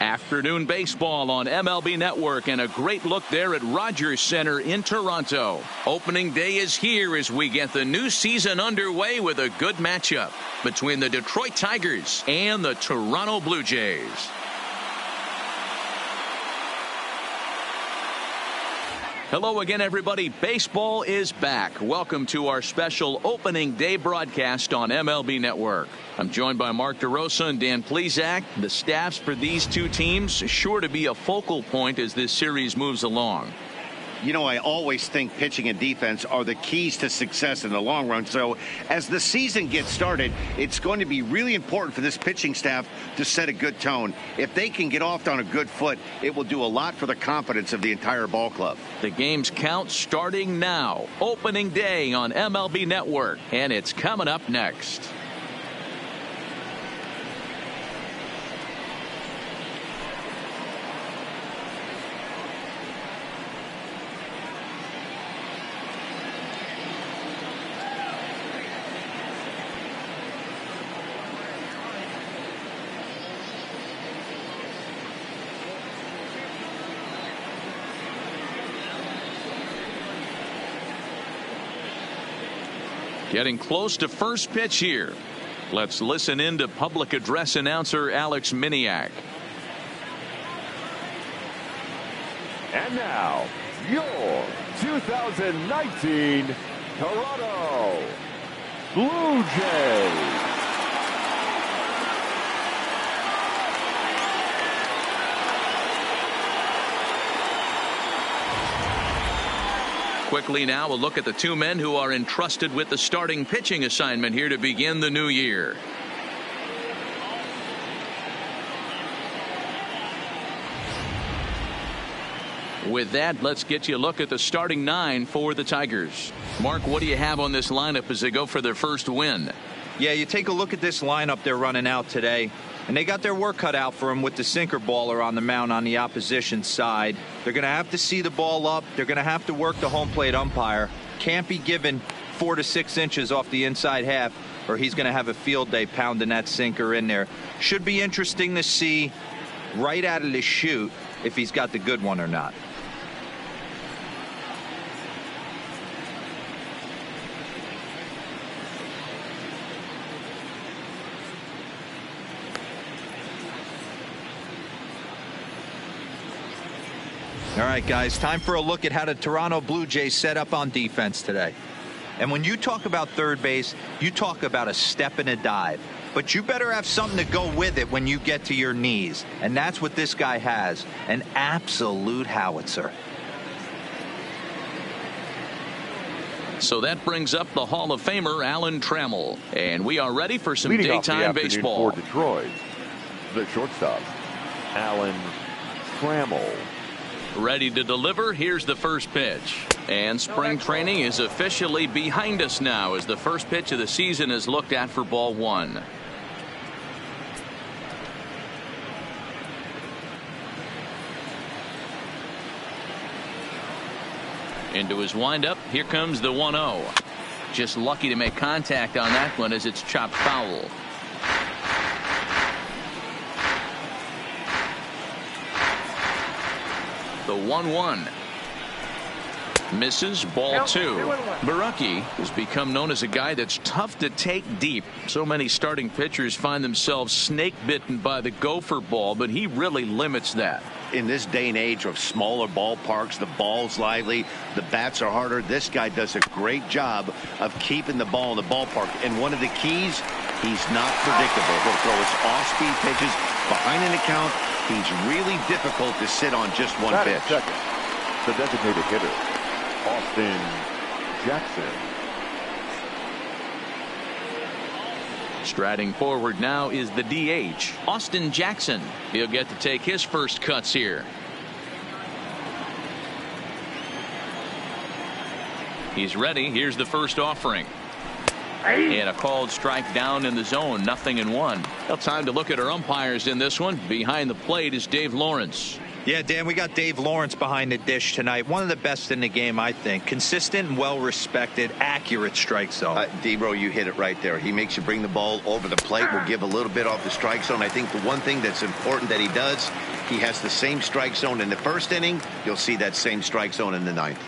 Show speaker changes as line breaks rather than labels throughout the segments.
Afternoon baseball on MLB Network, and a great look there at Rogers Center in Toronto. Opening day is here as we get the new season underway with a good matchup between the Detroit Tigers and the Toronto Blue Jays. Hello again, everybody. Baseball is back. Welcome to our special opening day broadcast on MLB Network. I'm joined by Mark DeRosa and Dan Plesac. The staffs for these two teams are sure to be a focal point as this series moves along.
You know, I always think pitching and defense are the keys to success in the long run. So as the season gets started, it's going to be really important for this pitching staff to set a good tone. If they can get off on a good foot, it will do a lot for the confidence of the entire ball club.
The game's count starting now. Opening day on MLB Network, and it's coming up next. Getting close to first pitch here. Let's listen in to public address announcer Alex Miniak.
And now, your 2019 Toronto Blue Jays.
Quickly now, a look at the two men who are entrusted with the starting pitching assignment here to begin the new year. With that, let's get you a look at the starting nine for the Tigers. Mark, what do you have on this lineup as they go for their first win?
Yeah, you take a look at this lineup they're running out today, and they got their work cut out for them with the sinker baller on the mound on the opposition side. They're going to have to see the ball up. They're going to have to work the home plate umpire. Can't be given 4 to 6 inches off the inside half, or he's going to have a field day pounding that sinker in there. Should be interesting to see right out of the chute if he's got the good one or not. All right, guys, time for a look at how the Toronto Blue Jays set up on defense today. And when you talk about third base, you talk about a step and a dive. But you better have something to go with it when you get to your knees. And that's what this guy has, an absolute howitzer.
So that brings up the Hall of Famer Alan Trammell. And we are ready for some
Leading off the
daytime
afternoon
baseball.
for Detroit, the shortstop, Alan Trammell.
Ready to deliver. Here's the first pitch. And spring training is officially behind us now as the first pitch of the season is looked at for ball one. Into his windup. Here comes the 1-0. Just lucky to make contact on that one as it's chopped foul. The 1-1 misses, ball two. Baraki has become known as a guy that's tough to take deep. So many starting pitchers find themselves snake bitten by the gopher ball, but he really limits that.
In this day and age of smaller ballparks, the ball's lively, the bats are harder. This guy does a great job of keeping the ball in the ballpark. And one of the keys, he's not predictable. He'll throw his off-speed pitches behind an account. He's really difficult to sit on just one pitch.
Second, the designated hitter, Austin Jackson.
Striding forward now is the DH, Austin Jackson. He'll get to take his first cuts here. He's ready. Here's the first offering. And a called strike down in the zone. 0-1. Well, time to look at our umpires in this one. Behind the plate is Dave Lawrence.
Yeah, Dan, we got Dave Lawrence behind the dish tonight. One of the best in the game, I think. Consistent and well-respected, accurate strike zone.
D-Bro, you hit it right there. He makes you bring the ball over the plate. Will give a little bit off the strike zone. I think the one thing that's important that he does, he has the same strike zone in the first inning. You'll see that same strike zone in the ninth.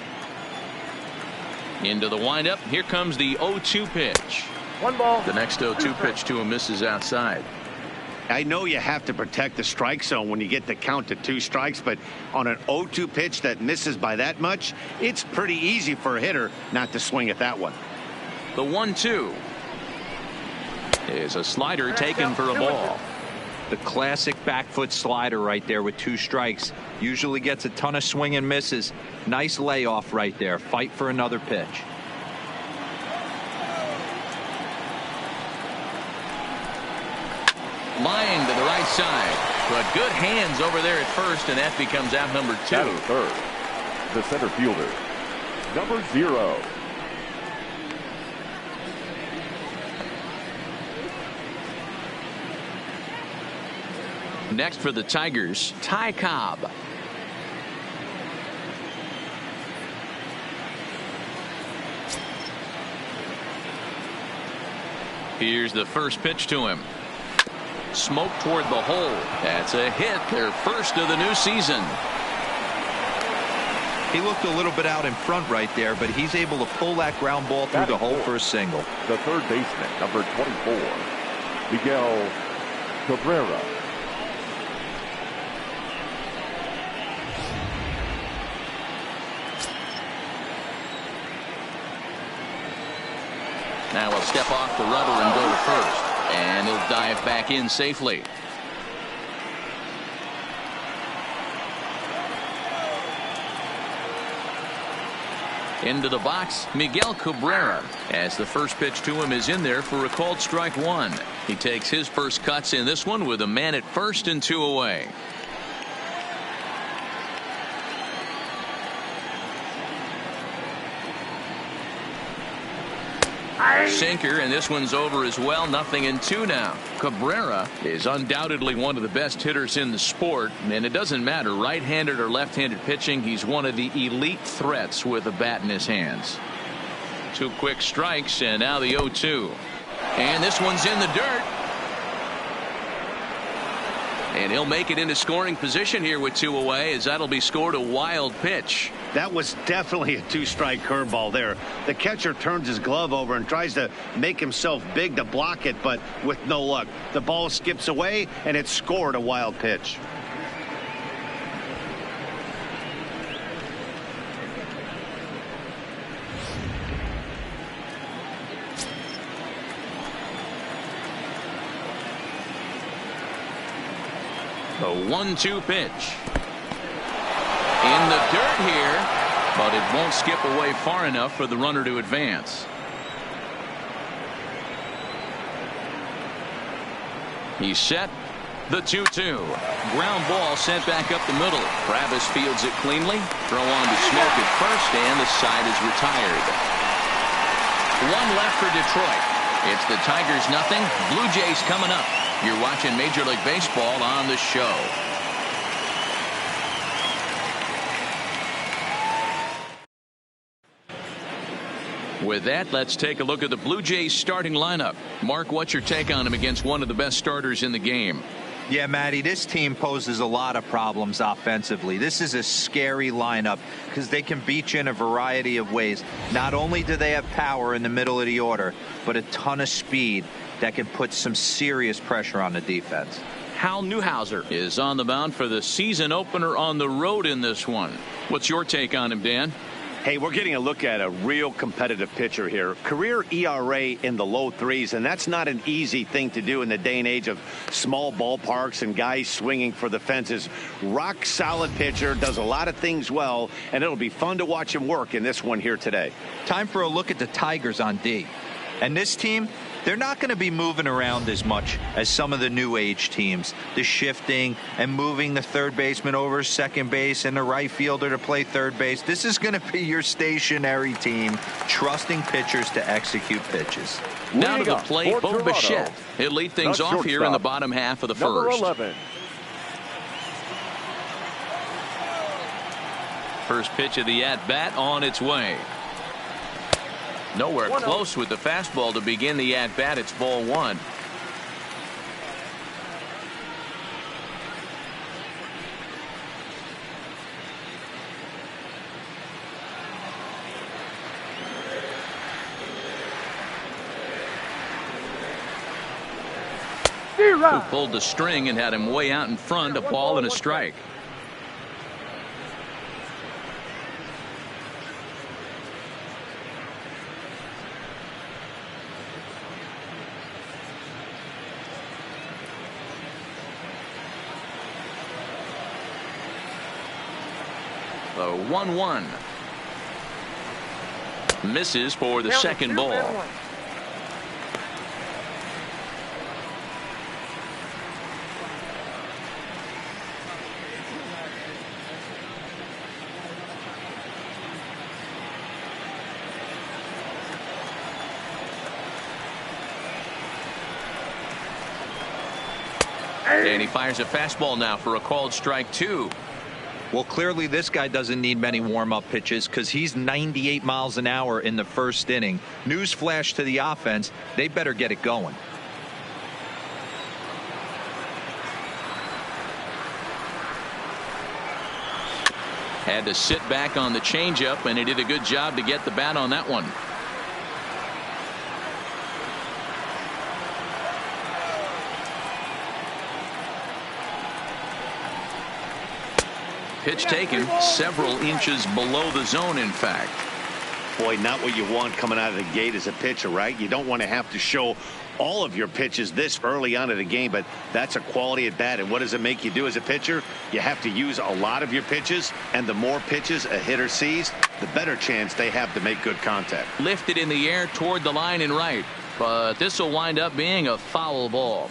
Into the windup. Here comes the 0-2 pitch.
1 ball.
The next 0-2 pitch to him misses outside.
I know you have to protect the strike zone when you get the count to 2 strikes, but on an 0-2 pitch that misses by that much, it's pretty easy for a hitter not to swing at that one.
The 1-2 is a slider taken for a ball.
The classic back foot slider right there with 2 strikes. Usually gets a ton of swing and misses. Nice layoff right there. Fight for another pitch.
Lying to the right side, but good hands over there at first, and that becomes out number 2.
At third, the center fielder, number 0.
Next for the Tigers, Ty Cobb. Here's the first pitch to him. Smoke toward the hole. That's a hit, their first of the new season.
He looked a little bit out in front right there, but he's able to pull that ground ball through the hole for a single.
The third baseman, number 24, Miguel Cabrera.
Now he'll step off the rubber and go to first. And he'll dive back in safely. Into the box, Miguel Cabrera, as the first pitch to him is in there for a called strike 1. He takes his first cuts in this one with a man at first and 2 away. Sinker, and this one's over as well. 0-2 now. Cabrera is undoubtedly one of the best hitters in the sport, and it doesn't matter right-handed or left-handed pitching. He's one of the elite threats with a bat in his hands. 2 quick strikes, and now the 0-2. And this one's in the dirt. And he'll make it into scoring position here with 2 away, as that'll be scored a wild pitch.
That was definitely a 2-strike curveball there. The catcher turns his glove over and tries to make himself big to block it, but with no luck. The ball skips away, and it scored a wild pitch.
The 1-2 pitch. In the dirt here, but it won't skip away far enough for the runner to advance. He's set. The 2-2. Ground ball sent back up the middle. Travis fields it cleanly. Throw on to Smoke at first, and the side is retired. 1 left for Detroit. It's the Tigers 0. Blue Jays coming up. You're watching Major League Baseball on the show. With that, let's take a look at the Blue Jays starting lineup. Mark, what's your take on him against one of the best starters in the game?
Yeah, Matty, this team poses a lot of problems offensively. This is a scary lineup because they can beat you in a variety of ways. Not only do they have power in the middle of the order, but a ton of speed that can put some serious pressure on the defense.
Hal Newhouser is on the mound for the season opener on the road in this one. What's your take on him, Dan?
Hey, we're getting a look at a real competitive pitcher here. Career ERA in the low 3s, and that's not an easy thing to do in the day and age of small ballparks and guys swinging for the fences. Rock solid pitcher, does a lot of things well, and it'll be fun to watch him work in this one here today.
Time for a look at the Tigers on D. And this team, they're not going to be moving around as much as some of the new age teams. The shifting and moving the third baseman over second base and the right fielder to play third base. This is going to be your stationary team, trusting pitchers to execute pitches.
Now to the plate, Bo Bichette. He'll lead things off here in the bottom half of the first.
11.
First pitch of the at-bat on its way. Nowhere close with the fastball to begin the at-bat. It's ball one. Who pulled the string and had him way out in front, a ball and a strike. The 1-1. Misses for the second ball. And he fires a fastball now for a called strike two.
Well, clearly this guy doesn't need many warm-up pitches because he's 98 miles an hour in the first inning. Newsflash to the offense, they better get it going.
Had to sit back on the changeup, and he did a good job to get the bat on that one. Pitch taken several inches below the zone, in fact.
Boy, not what you want coming out of the gate as a pitcher, right? You don't want to have to show all of your pitches this early on in the game, but that's a quality at bat. And what does it make you do as a pitcher? You have to use a lot of your pitches, and the more pitches a hitter sees, the better chance they have to make good contact.
Lifted in the air toward the line and right, but this will wind up being a foul ball.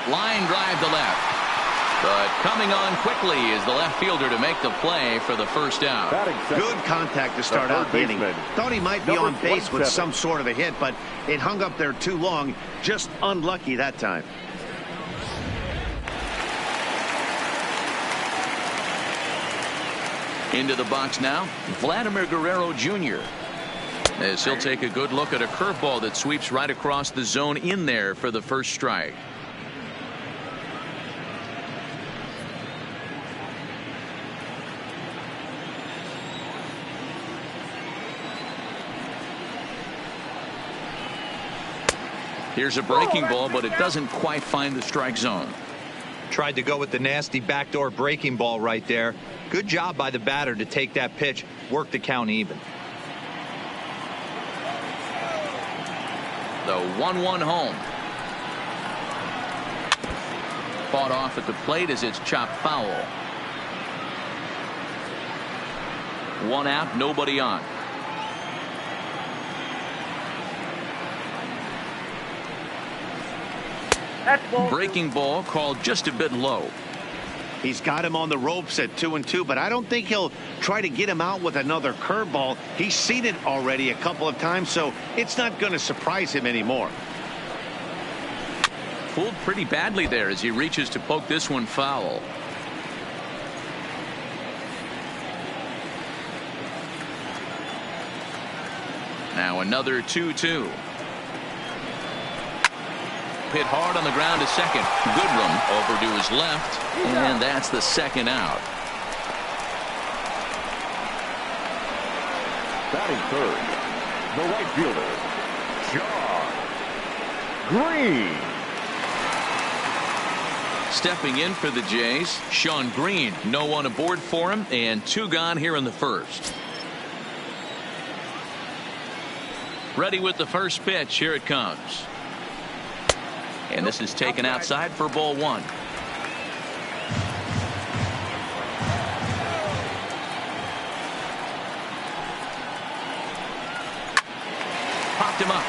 Line drive to left, but coming on quickly is the left fielder to make the play for the first out.
Good contact to start out the inning. Thought he might be on base with some sort of a hit, but it hung up there too long. Just unlucky that time.
Into the box now, Vladimir Guerrero Jr. as he'll take a good look at a curveball that sweeps right across the zone in there for the first strike. Here's a breaking ball, but it doesn't quite find the strike zone.
Tried to go with the nasty backdoor breaking ball right there. Good job by the batter to take that pitch, work the count even.
The 1-1 home. Fought off at the plate as it's chopped foul. One out, nobody on. Breaking ball called just a bit low.
He's got him on the ropes at 2-2, but I don't think he'll try to get him out with another curveball. He's seen it already a couple of times, so it's not going to surprise him anymore.
Fooled pretty badly there as he reaches to poke this one foul. Now another 2-2. Hit hard on the ground to second. Goodrum over to his left, and that's the second out.
Batting third, the right fielder, Sean Green.
Stepping in for the Jays, Sean Green. No one aboard for him, and two gone here in the first. Ready with the first pitch. Here it comes. And this is taken outside for ball one. Popped him up.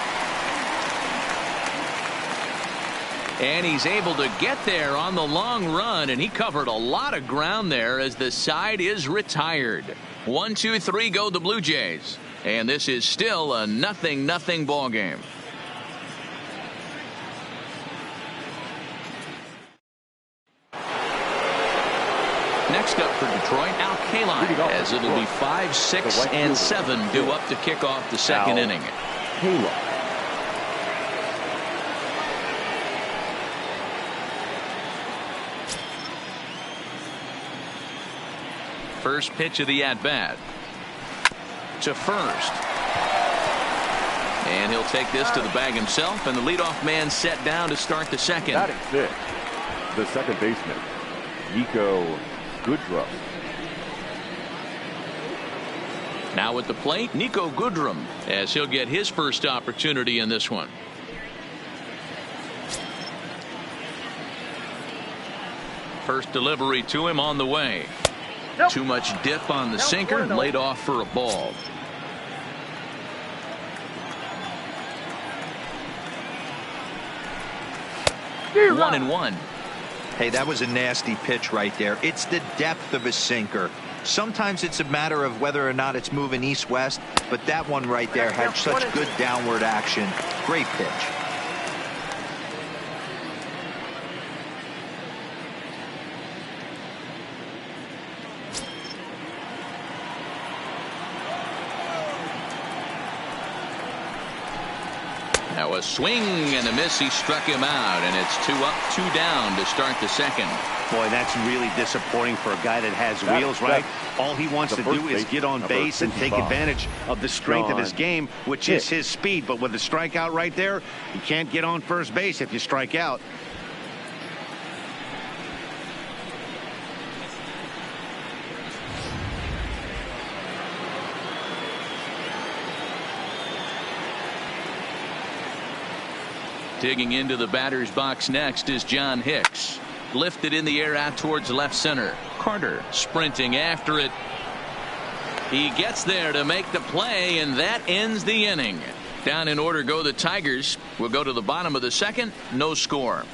And he's able to get there on the long run, and he covered a lot of ground there as the side is retired. 1-2-3 go the Blue Jays. And this is still a 0-0 ball game. Next up for Detroit, Al Kaline, as it'll be 5, 6, and 7 due up to kick off the second inning.
Kaline.
First pitch of the at-bat. To first. And he'll take this to the bag himself, and the leadoff man set down to start the second.
Batting fifth, the second baseman, Nico Goodrum.
Now at the plate, Nico Goodrum, as he'll get his first opportunity in this one. First delivery to him on the way. Too much dip on the sinker, laid off for a ball. One and one.
Hey, that was a nasty pitch right there. It's the depth of a sinker. Sometimes it's a matter of whether or not it's moving east-west, but that one right there had such good downward action. Great pitch.
Now a swing and a miss. He struck him out, and it's 2 up, 2 down to start the second.
Boy, that's really disappointing for a guy that has wheels, right? All he wants to do is get on base and take advantage of the strength of his game, which is his speed. But with the strikeout right there, you can't get on first base if you strike out.
Digging into the batter's box next is John Hicks. Lifted in the air out towards left center. Carter sprinting after it. He gets there to make the play, and that ends the inning. Down in order go the Tigers. We'll go to the bottom of the second. No score.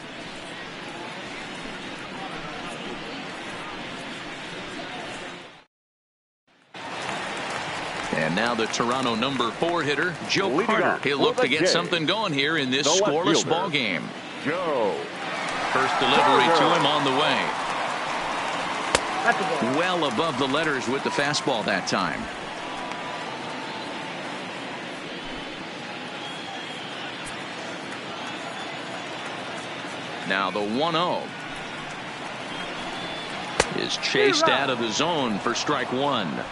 And now the Toronto number 4 hitter, Joe Carter. He'll look to get something going here in this scoreless ball game.
Joe.
First delivery to him on the way. Well above the letters with the fastball that time. Now the 1-0 is chased out of the zone for strike 1.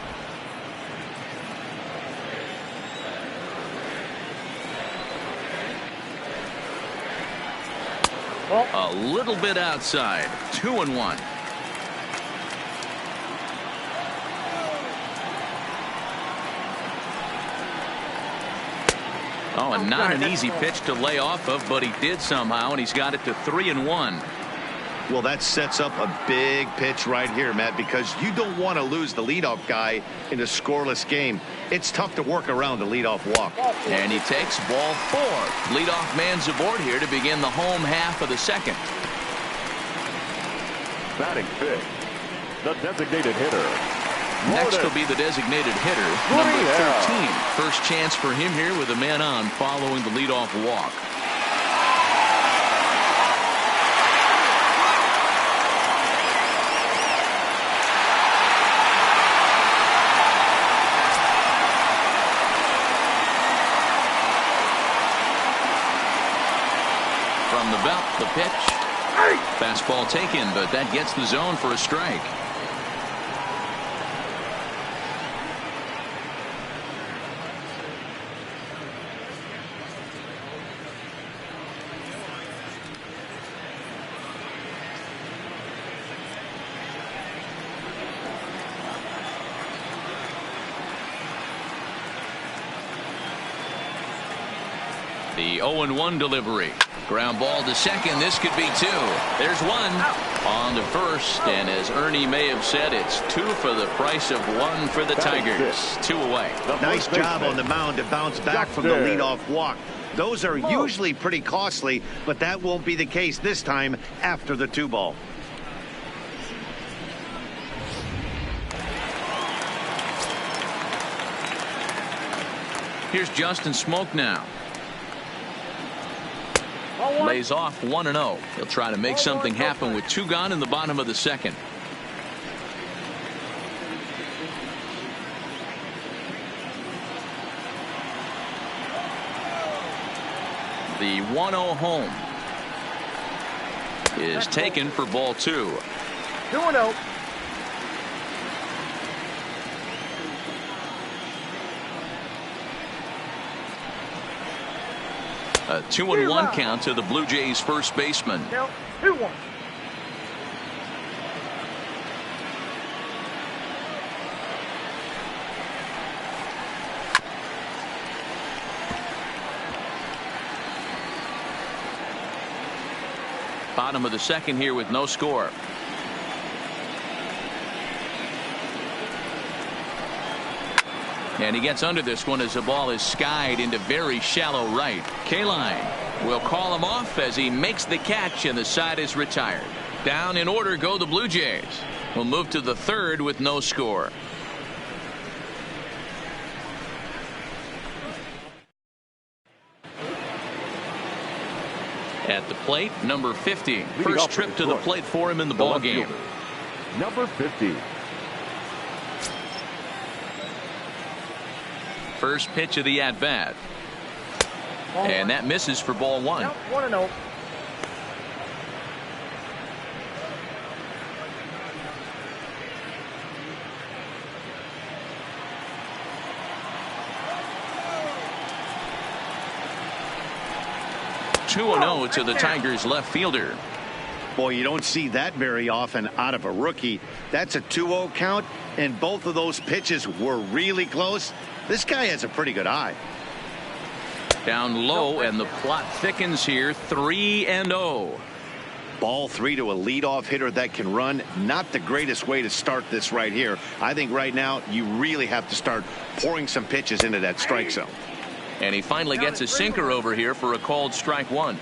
A little bit outside. 2-1. Oh, and not an easy pitch to lay off of, but he did somehow, and he's got it to 3-1.
Well, that sets up a big pitch right here, Matt, because you don't want to lose the leadoff guy in a scoreless game. It's tough to work around the leadoff walk.
And he takes ball 4. Leadoff man's aboard here to begin the home half of the second.
Batting fifth, the designated hitter.
Next will be the designated hitter, number 13. First chance for him here with a man on following the leadoff walk. From the belt, the pitch. Fastball taken, but that gets the zone for a strike. The 0-1 delivery. Ground ball to second. This could be 2. There's 1 on the first, and as Ernie may have said, it's 2 for the price of 1 for the Tigers. 2 away.
Nice job on the mound to bounce back from the leadoff walk. Those are usually pretty costly, but that won't be the case this time after the 2-ball.
Here's Justin Smoak now. Lays off 1-0. He'll try to make something happen with 2 gone in the bottom of the second. The 1-0 home is taken for ball 2.
2-0.
A 2-1 count to the Blue Jays first baseman.
Count 2-1.
Bottom of the second here with no score. And he gets under this one as the ball is skied into very shallow right. Kaline will call him off as he makes the catch, and the side is retired. Down in order go the Blue Jays. We'll move to the third with no score. At the plate, number 50. First trip to the plate for him in the ball game.
Number 50.
First pitch of the at-bat. And that misses for ball 1.
Count 1-0.
Two 2-0 to the Tigers left fielder.
Boy, you don't see that very often out of a rookie. That's a 2-0 count, and both of those pitches were really close. This guy has a pretty good eye.
Down low, and the plot thickens here. 3-0.
Ball 3 to a leadoff hitter that can run. Not the greatest way to start this right here. I think right now you really have to start pouring some pitches into that strike zone.
And he finally gets a sinker over here for a called strike 1.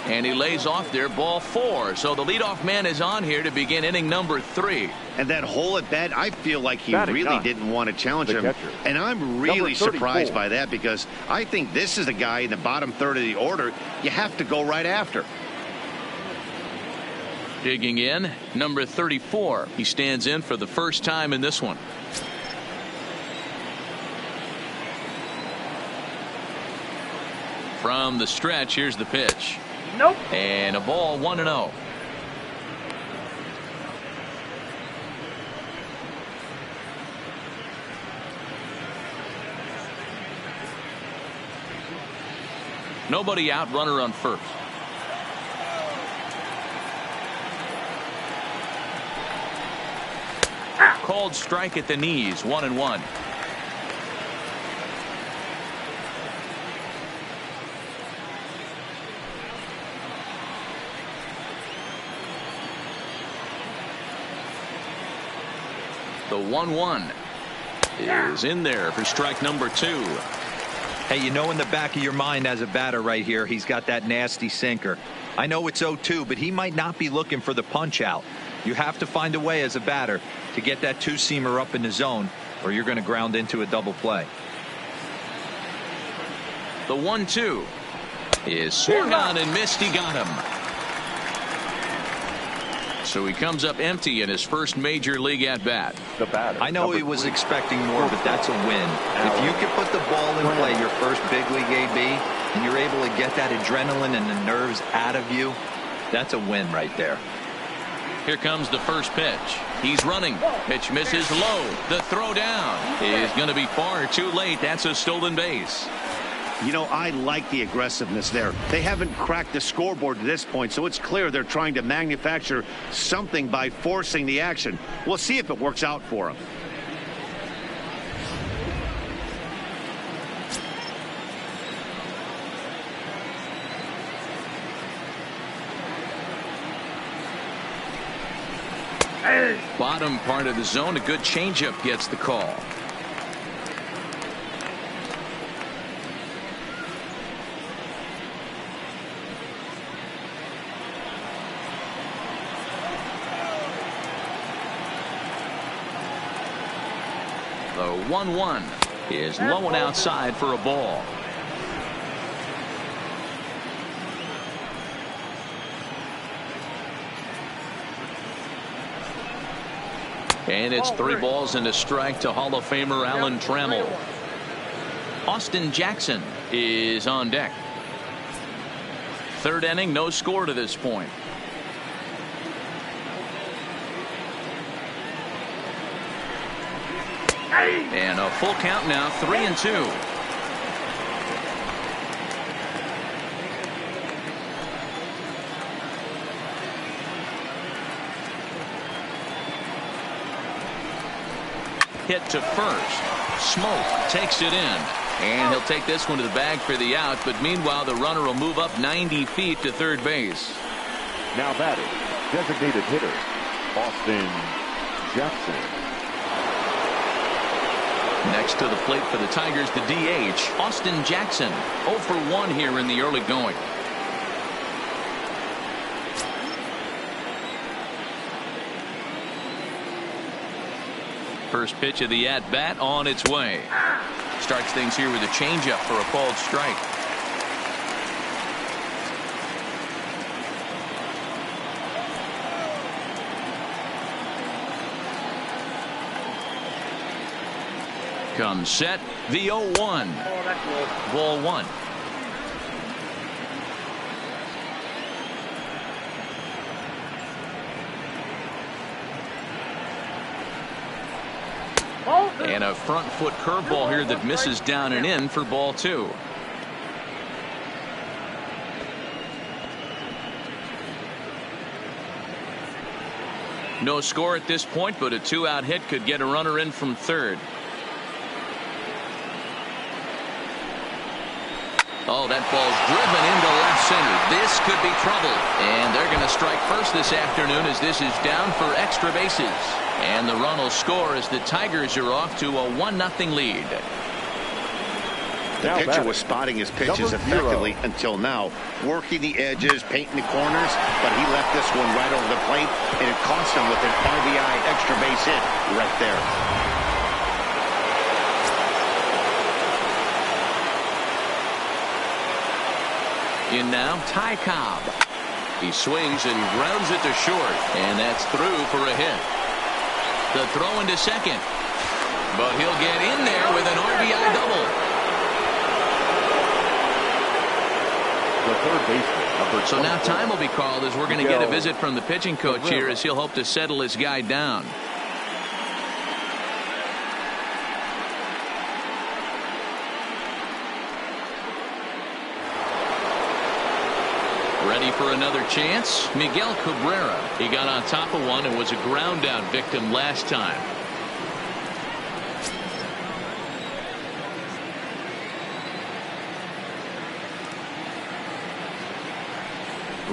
And he lays off there, ball 4. So the leadoff man is on here to begin inning number 3.
And that hole at bat, I feel like he really didn't want to challenge him.
Catcher.
And I'm really surprised by that, because I think this is the guy in the bottom third of the order you have to go right after.
Digging in, number 34. He stands in for the first time in this one. From the stretch, here's the pitch.
Nope.
And a ball, 1-0. Nobody out, runner on first. Called strike at the knees, 1-1. The 1-1 is in there for strike number 2.
Hey, you know in the back of your mind as a batter right here, he's got that nasty sinker. I know it's 0-2, but he might not be looking for the punch out. You have to find a way as a batter to get that two-seamer up in the zone, or you're going to ground into a double play.
The 1-2 is swung on and missed. He got him. So he comes up empty in his first major league at bat.
The batter.
I know he was expecting more, but that's a win. If you can put the ball in play your first big league AB, and you're able to get that adrenaline and the nerves out of you, that's a win right there.
Here comes the first pitch. He's running. Pitch misses low. The throw down is going to be far too late. That's a stolen base.
You know, I like the aggressiveness there. They haven't cracked the scoreboard to this point, so it's clear they're trying to manufacture something by forcing the action. We'll see if it works out for them.
Bottom part of the zone, a good changeup gets the call. The 1-1 is low and outside for a ball. And it's 3 balls and a strike to Hall of Famer Alan Trammell. Austin Jackson is on deck. Third inning, no score to this point. And a full count now, 3-2. Hit to first. Smoke takes it in. And he'll take this one to the bag for the out. But meanwhile, the runner will move up 90 feet to third base.
Now batting, designated hitter, Austin Jackson.
Next to the plate for the Tigers, the DH, Austin Jackson. 0 for 1 here in the early going. First pitch of the at-bat on its way. Starts things here with a changeup for a called strike. Comes set, the 0-1.
Oh, that's low.
Ball one. And a front foot curveball here that misses down and in for ball two. No score at this point, but a two-out hit could get a runner in from third. Oh, that ball's driven into left center. This could be trouble. And they're going to strike first this afternoon as this is down for extra bases. And the run will score as the Tigers are off to a 1-0 lead.
The pitcher was spotting his pitches effectively until now, working the edges, painting the corners, but he left this one right over the plate, and it cost him with an RBI extra base hit right there.
In now, Ty Cobb. He swings and grounds it to short, and that's through for a hit. The throw into second, but he'll get in there with an RBI double.
The third baseman,
so now time will be called as we're going to get a visit from the pitching coach here as he'll hope to settle his guy down. Ready for another chance? Miguel Cabrera. He got on top of one and was a ground out victim last time.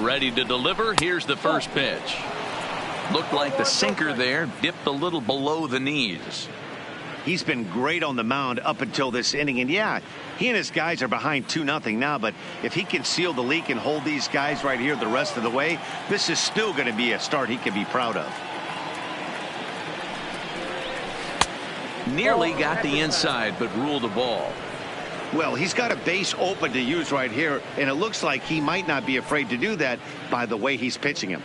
Ready to deliver. Here's the first pitch. Looked like the sinker there dipped a little below the knees.
He's been great on the mound up until this inning, and yeah, he and his guys are behind 2-0 now, but if he can seal the leak and hold these guys right here the rest of the way, this is still going to be a start he can be proud of.
Nearly got the inside, but ruled a ball.
Well, he's got a base open to use right here, and it looks like he might not be afraid to do that by the way he's pitching him.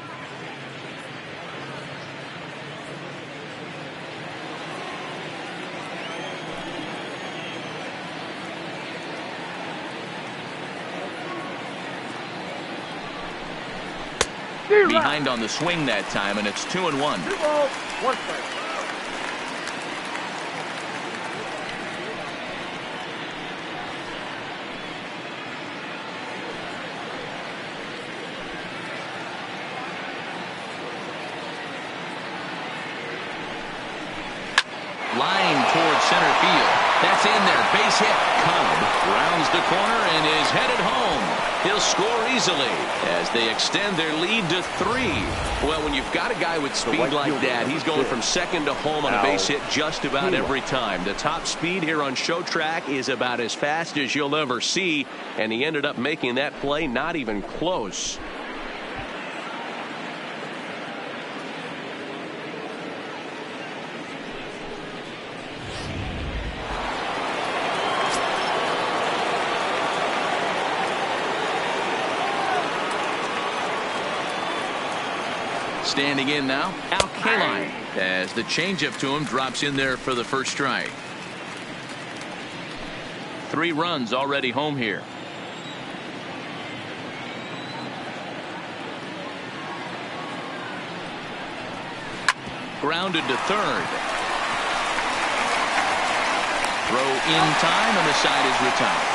Behind on the swing that time, and it's 2-1.
2 balls, 1 strike.
Line towards center field. That's in there. Base hit. Cobb rounds the corner and is headed home. He'll score easily as they extend their lead to 3. Well, when you've got a guy with speed like that, he's going from second to home on a base hit just about every time. The top speed here on Show Track is about as fast as you'll ever see, and he ended up making that play not even close. Standing in now, Al Kaline, as the changeup to him drops in there for the first strike. 3 runs already home here. Grounded to third. Throw in time, and the side is retired.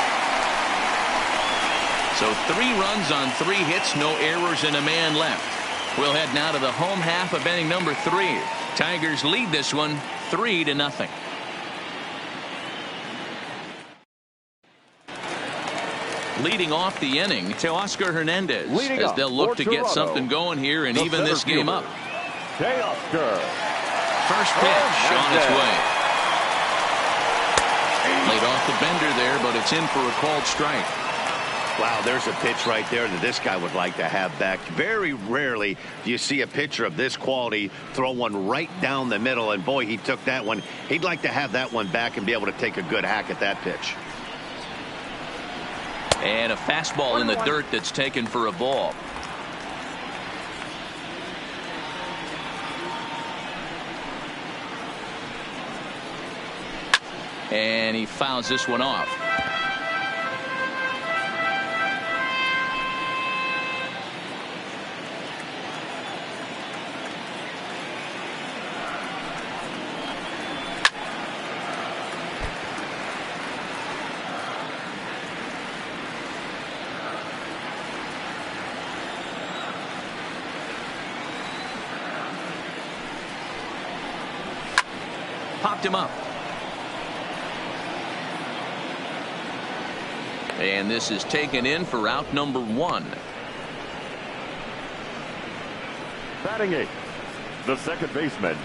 So 3 runs on 3 hits, no errors, and a man left. We'll head now to the home half of inning number 3. Tigers lead this one 3-0. Leading off the inning, Teoscar Hernandez, as they'll look to get something going here and even this game up.
Teoscar.
First pitch on its way. Laid off the bender there, but it's in for a called strike.
Wow, there's a pitch right there that this guy would like to have back. Very rarely do you see a pitcher of this quality throw one right down the middle, and boy, he took that one. He'd like to have that one back and be able to take a good hack at that pitch.
And a fastball in the dirt that's taken for a ball. And he fouls this one off. Popped him up. And this is taken in for out number 1.
Batting 8th, the second baseman,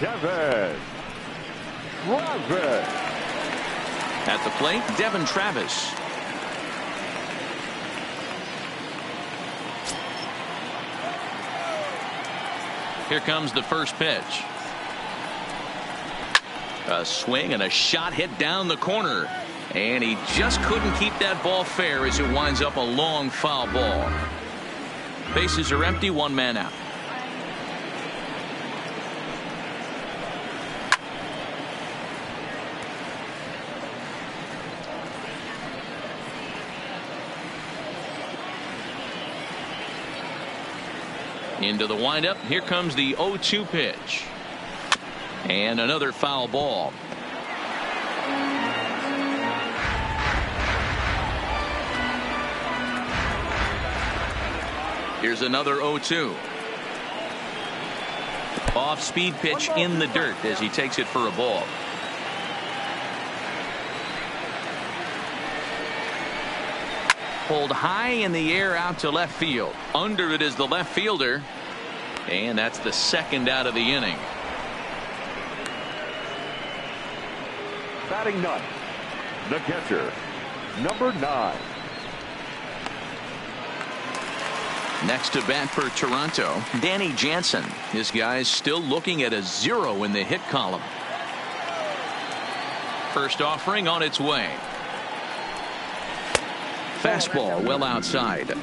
Devin Travis.
At the plate, Devin Travis. Here comes the first pitch. A swing and a shot hit down the corner. And he just couldn't keep that ball fair as it winds up a long foul ball. Bases are empty, 1 man out. Into the windup. Here comes the 0-2 pitch. And another foul ball. Here's another 0-2. Off speed pitch in the dirt as he takes it for a ball. Pulled high in the air out to left field. Under it is the left fielder. And that's the second out of the inning.
Batting 9th, the catcher, number 9.
Next to bat for Toronto, Danny Jansen. His guy's still looking at a 0 in the hit column. First offering on its way. Fastball well outside.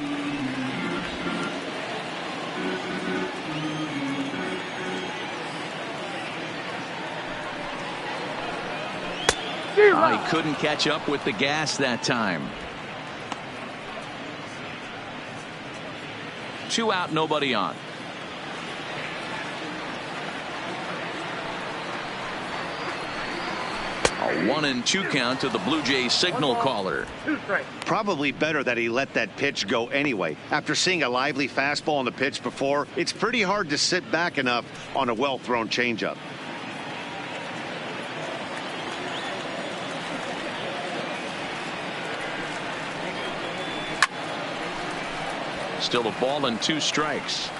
He couldn't catch up with the gas that time. 2 out, nobody on. A 1-2 count to the Blue Jays signal caller.
Probably better that he let that pitch go anyway. After seeing a lively fastball on the pitch before, it's pretty hard to sit back enough on a well-thrown changeup.
Still a ball and 2 strikes.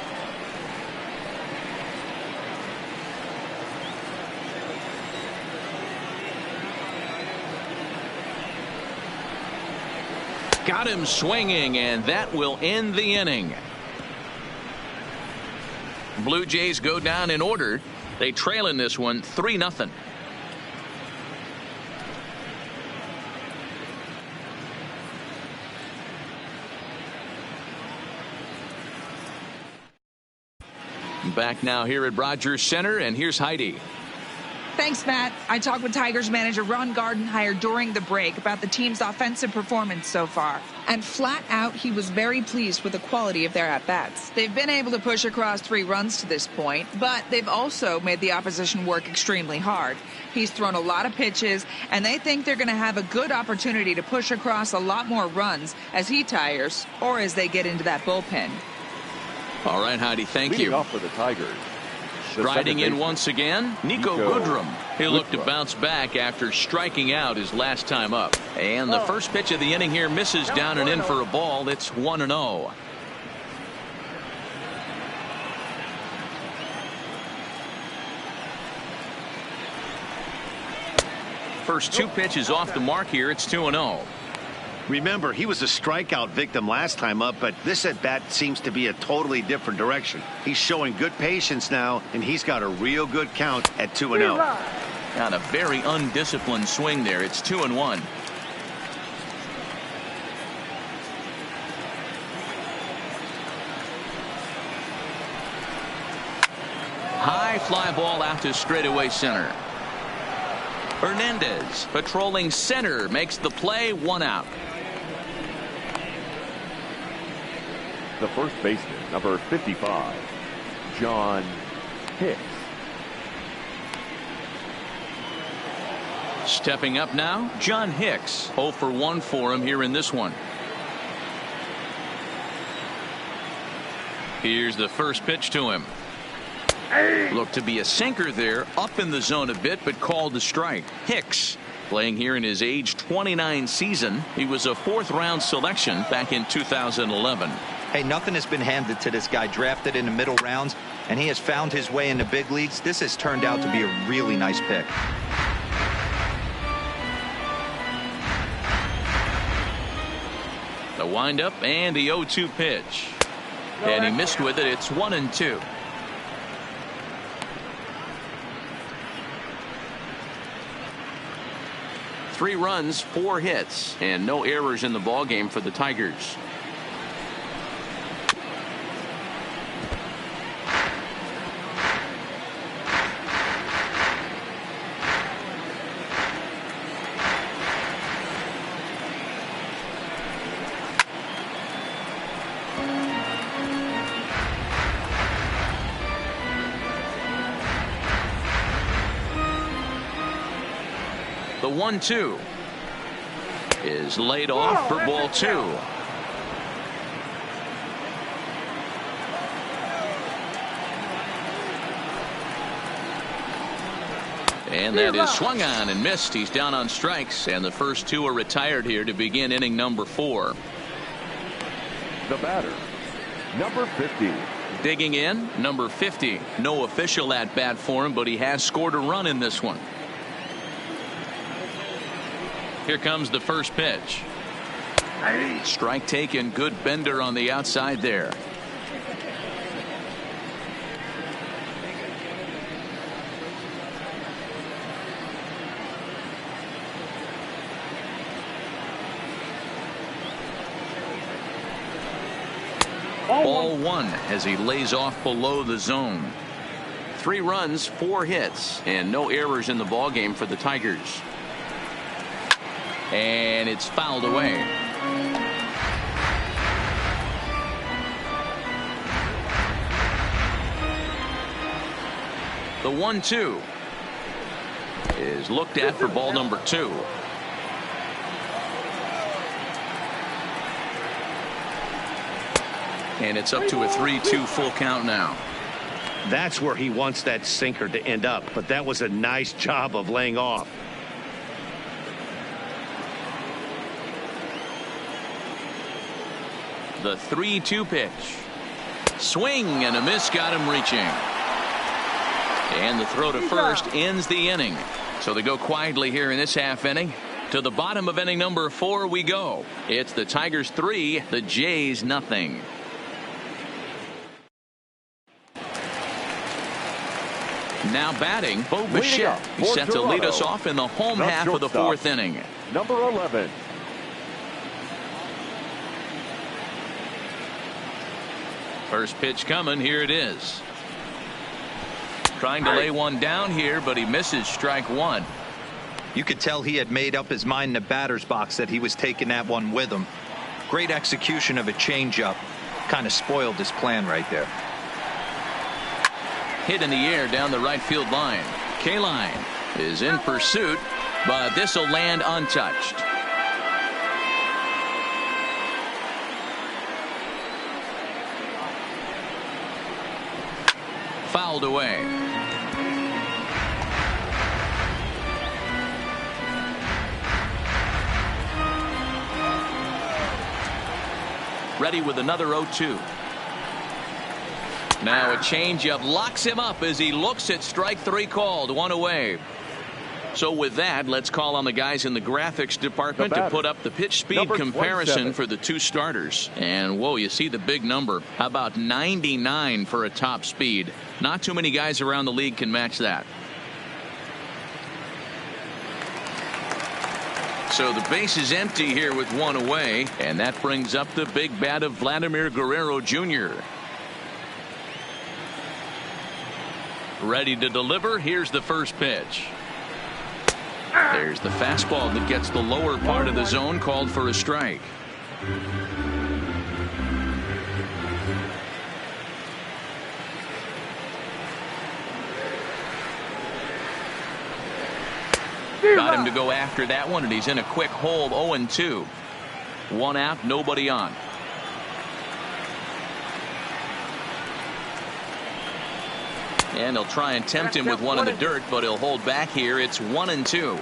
Got him swinging, and that will end the inning. Blue Jays go down in order. They trail in this one 3-0. Back now here at Rogers Center, and here's Heidi.
Thanks, Matt. I talked with Tigers manager Ron Gardenhire during the break about the team's offensive performance so far. And flat out, he was very pleased with the quality of their at-bats. They've been able to push across 3 runs to this point, but they've also made the opposition work extremely hard. He's thrown a lot of pitches, and they think they're going to have a good opportunity to push across a lot more runs as he tires or as they get into that bullpen.
All right, Heidi, thank
Leading
you.
off for the Tigers. The
Striding in
second
once again, Nico Goodrum. He'll look to bounce back after striking out his last time up. And the first pitch of the inning here misses down and in for a ball. It's 1-0. First 2 pitches off the mark here. It's 2-0.
Remember, he was a strikeout victim last time up, but this at-bat seems to be a totally different direction. He's showing good patience now, and he's got a real good count at 2-0.
Got a very undisciplined swing there. It's 2-1. High fly ball out to straightaway center. Hernandez patrolling center makes the play, 1 out.
The first baseman, number 55, John Hicks.
Stepping up now, John Hicks. 0 for 1 for him here in this one. Here's the first pitch to him. Looked to be a sinker there, up in the zone a bit, but called a strike. Hicks playing here in his age 29 season. He was a 4th-round selection back in 2011.
Hey, nothing has been handed to this guy. Drafted in the middle rounds, and he has found his way in the big leagues. This has turned out to be a really nice pick.
The windup and the 0-2 pitch. And he missed with it. It's 1-2. Three runs, 4 hits, and no errors in the ballgame for the Tigers. The 1-2 is laid off for ball 2. And that is swung on and missed. He's down on strikes, and the first 2 are retired here to begin inning number 4.
The batter, number 50.
Digging in, number 50. No official at bat for him, but he has scored a run in this one. Here comes the first pitch. Strike taken. Good bender on the outside there. Ball 1 as he lays off below the zone. 3 runs, 4 hits, and no errors in the ballgame for the Tigers. And it's fouled away. The 1-2 is looked at for ball number 2. And it's up to a 3-2 full count now.
That's where he wants that sinker to end up, but that was a nice job of laying off.
The 3-2 pitch. Swing and a miss, got him reaching. And the throw to first ends the inning. So they go quietly here in this half inning. To the bottom of inning number 4 we go. It's the Tigers 3, the Jays nothing. Now batting, Bo Bichette. He's set to lead us off in the home half of the 4th inning.
Number 11.
First pitch coming. Here it is. Trying to lay one down here, but he misses strike one.
You could tell he had made up his mind in the batter's box that he was taking that one with him. Great execution of a changeup. Kind of spoiled his plan right there.
Hit in the air down the right field line. Kaline is in pursuit, but this will land untouched. Fouled away. Ready with another 0-2. Now a changeup locks him up as he looks at strike three called. One away. So with that, let's call on the guys in the graphics department to put up the pitch speed comparison for the two starters. And whoa, you see the big number. How about 99 for a top speed? Not too many guys around the league can match that. So the base is empty here with one away, and that brings up the big bat of Vladimir Guerrero Jr. Ready to deliver. Here's the first pitch. There's the fastball that gets the lower part of the zone, called for a strike. Got him to go after that one, and he's in a quick hole. 0-2. One out, nobody on. And they'll try and tempt him with one in the dirt, but he'll hold back here. It's 1-2.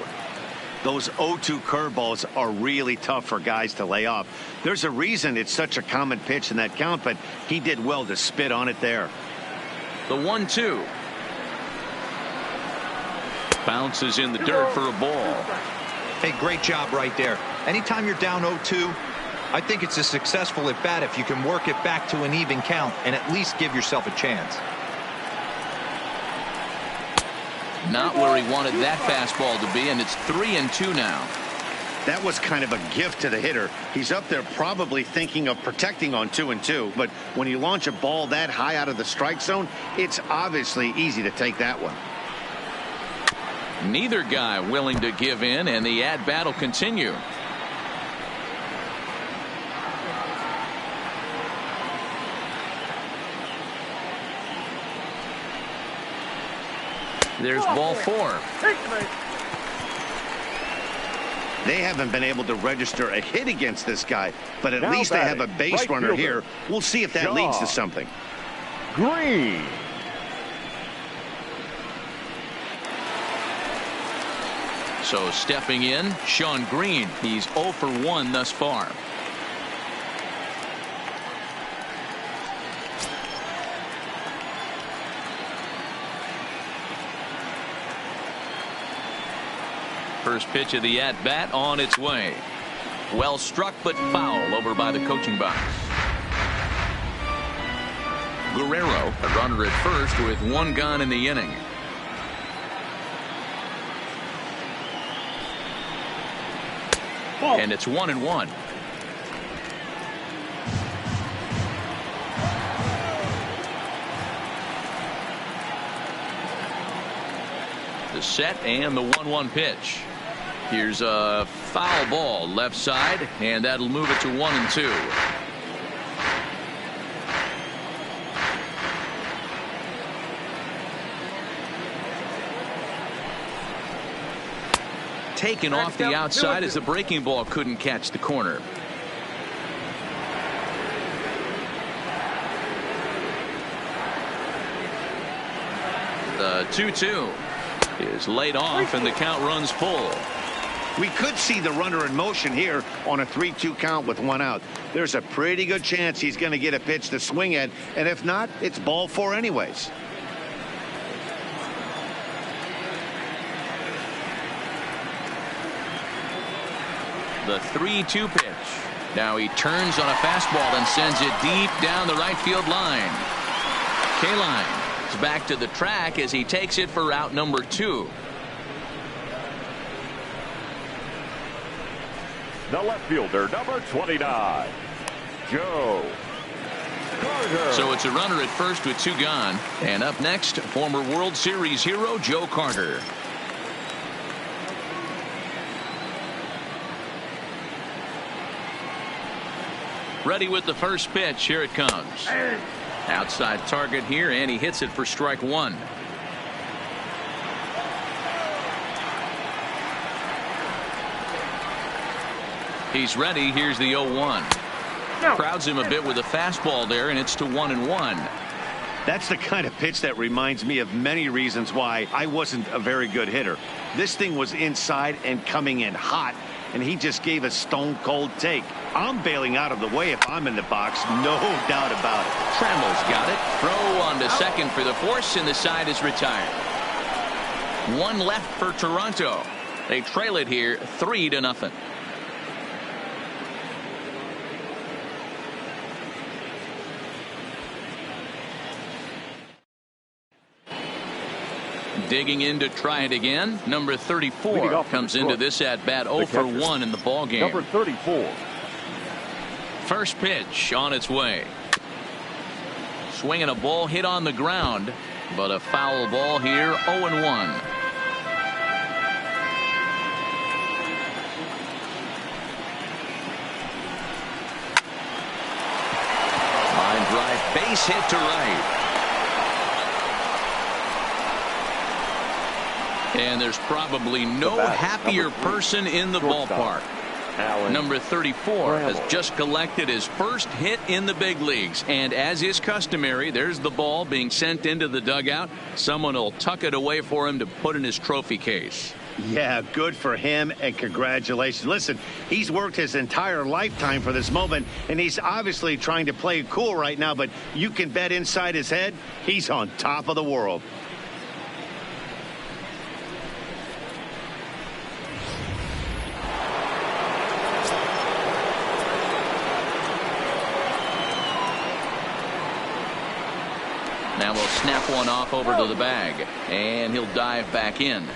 Those 0-2 curveballs are really tough for guys to lay off. There's a reason it's such a common pitch in that count, but he did well to spit on it there.
The 1-2. Bounces in the dirt for a ball.
Hey, great job right there. Anytime you're down 0-2, I think it's a successful at bat if you can work it back to an even count and at least give yourself a chance.
Not where he wanted that fastball to be, and it's 3-2 now.
That was kind of a gift to the hitter. He's up there probably thinking of protecting on 2-2, but when you launch a ball that high out of the strike zone, it's obviously easy to take that one.
Neither guy willing to give in, and the at-bat will continue. There's ball four.
They haven't been able to register a hit against this guy, but at least they have a base runner here. We'll see if that leads to something.
Green.
So stepping in, Sean Green. He's 0 for 1 thus far. First pitch of the at-bat on its way. Well struck, but foul over by the coaching box. Guerrero, a runner at first with one gone in the inning. And it's 1-1. The set and the 1-1 pitch. Here's a foul ball left side, and that'll move it to 1-2. Taken off the outside as the breaking ball couldn't catch the corner. The 2-2 is laid off, and the count runs full.
We could see the runner in motion here on a 3-2 count with one out. There's a pretty good chance he's going to get a pitch to swing at, and if not, it's ball four anyways.
The 3-2 pitch. Now he turns on a fastball and sends it deep down the right field line. Kaline is back to the track as he takes it for out number 2.
The left fielder, number 29, Joe. Carter.
So it's a runner at first with 2 gone. And up next, former World Series hero Joe Carter. Ready with the first pitch. Here it comes. Outside target here, and he hits it for strike 1. He's ready. Here's the 0-1. Crowds him a bit with a fastball there, and it's to 1-1.
That's the kind of pitch that reminds me of many reasons why I wasn't a very good hitter. This thing was inside and coming in hot, and he just gave a stone-cold take. I'm bailing out of the way if I'm in the box, no doubt about it.
Trammell's got it. Throw on to second for the force, and the side is retired. 1 left for Toronto. They trail it here 3-0. Digging in to try it again. Number 34 comes into this at bat 0 for 1 in the ball game.
Number 34.
First pitch on its way. Swinging a ball hit on the ground, but a foul ball here. 0-1. Line drive, base hit to right. And there's probably no happier person in the ballpark. Number 34 has just collected his first hit in the big leagues. And as is customary, there's the ball being sent into the dugout. Someone will tuck it away for him to put in his trophy case.
Yeah, good for him, and congratulations. Listen, he's worked his entire lifetime for this moment, and he's obviously trying to play it cool right now, but you can bet inside his head, he's on top of the world.
Now we'll snap one off over to the bag, and he'll dive back in.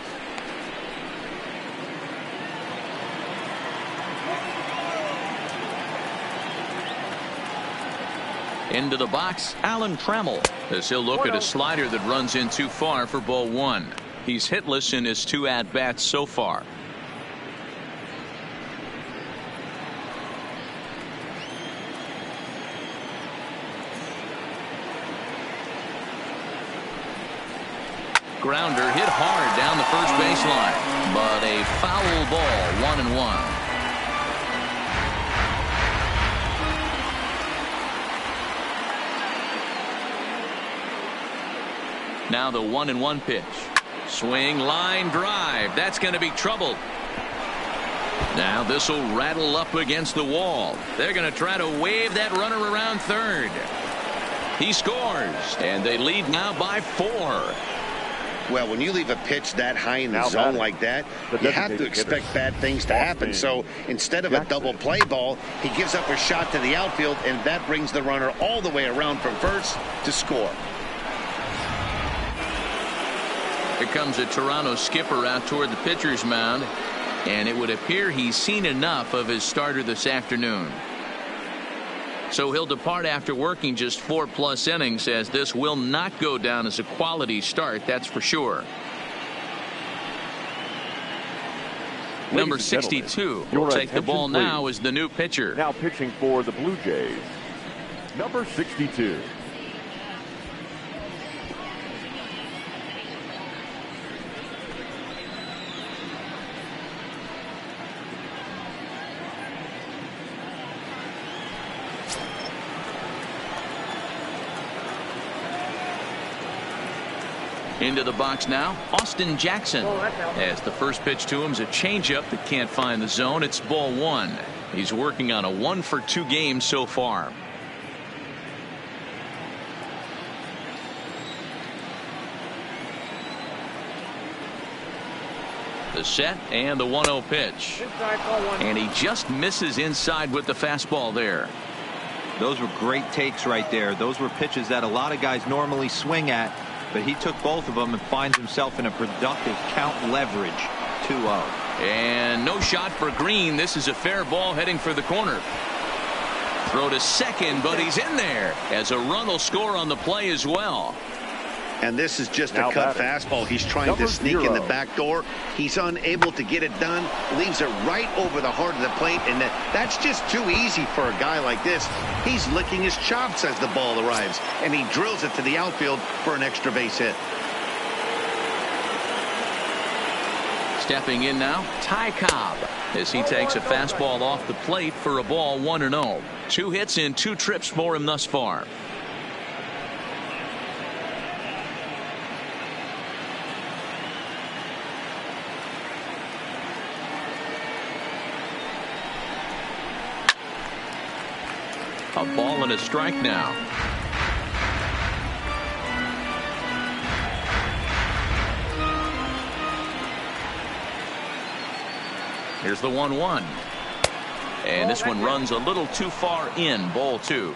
Into the box, Alan Trammell, as he'll look at a slider that runs in too far for ball 1. He's hitless in his 2 at-bats so far. Grounder hit hard down the first baseline, but a foul ball. 1-1. Now the 1-1 pitch. Swing, line drive. That's going to be trouble. Now this will rattle up against the wall. They're going to try to wave that runner around third. He scores, and they lead now by 4.
Well, when you leave a pitch that high in the zone like that, you have to expect bad things to happen. So instead of a double play ball, he gives up a shot to the outfield, and that brings the runner all the way around from first to score.
Here comes a Toronto skipper out toward the pitcher's mound, and it would appear he's seen enough of his starter this afternoon. So he'll depart after working just 4+ innings, as this will not go down as a quality start, that's for sure. Number 62 will take the ball now as the new pitcher.
Now pitching for the Blue Jays, number 62.
Into the box now, Austin Jackson. As the first pitch to him is a changeup that can't find the zone. It's ball 1. He's working on a 1-for-2 game so far. The set and the 1-0 pitch. And he just misses inside with the fastball there.
Those were great takes right there. Those were pitches that a lot of guys normally swing at, but he took both of them and finds himself in a productive count leverage. 2-0.
And no shot for Green. This is a fair ball heading for the corner. Throw to second, but he's in there as a run will score on the play as well.
And this is just
Now
a cut
batting.
fastball. He's trying
Number
to sneak in the
0.
back door. He's unable to get it done. Leaves it right over the heart of the plate. And that's just too easy for a guy like this. He's licking his chops as the ball arrives. And he drills it to the outfield for an extra base hit.
Stepping in now, Ty Cobb, as he takes a fastball off the plate for a ball 1-0. 2 hits in 2 trips for him thus far. A ball and a strike now. Here's the 1-1. And this one runs a little too far in. Ball 2.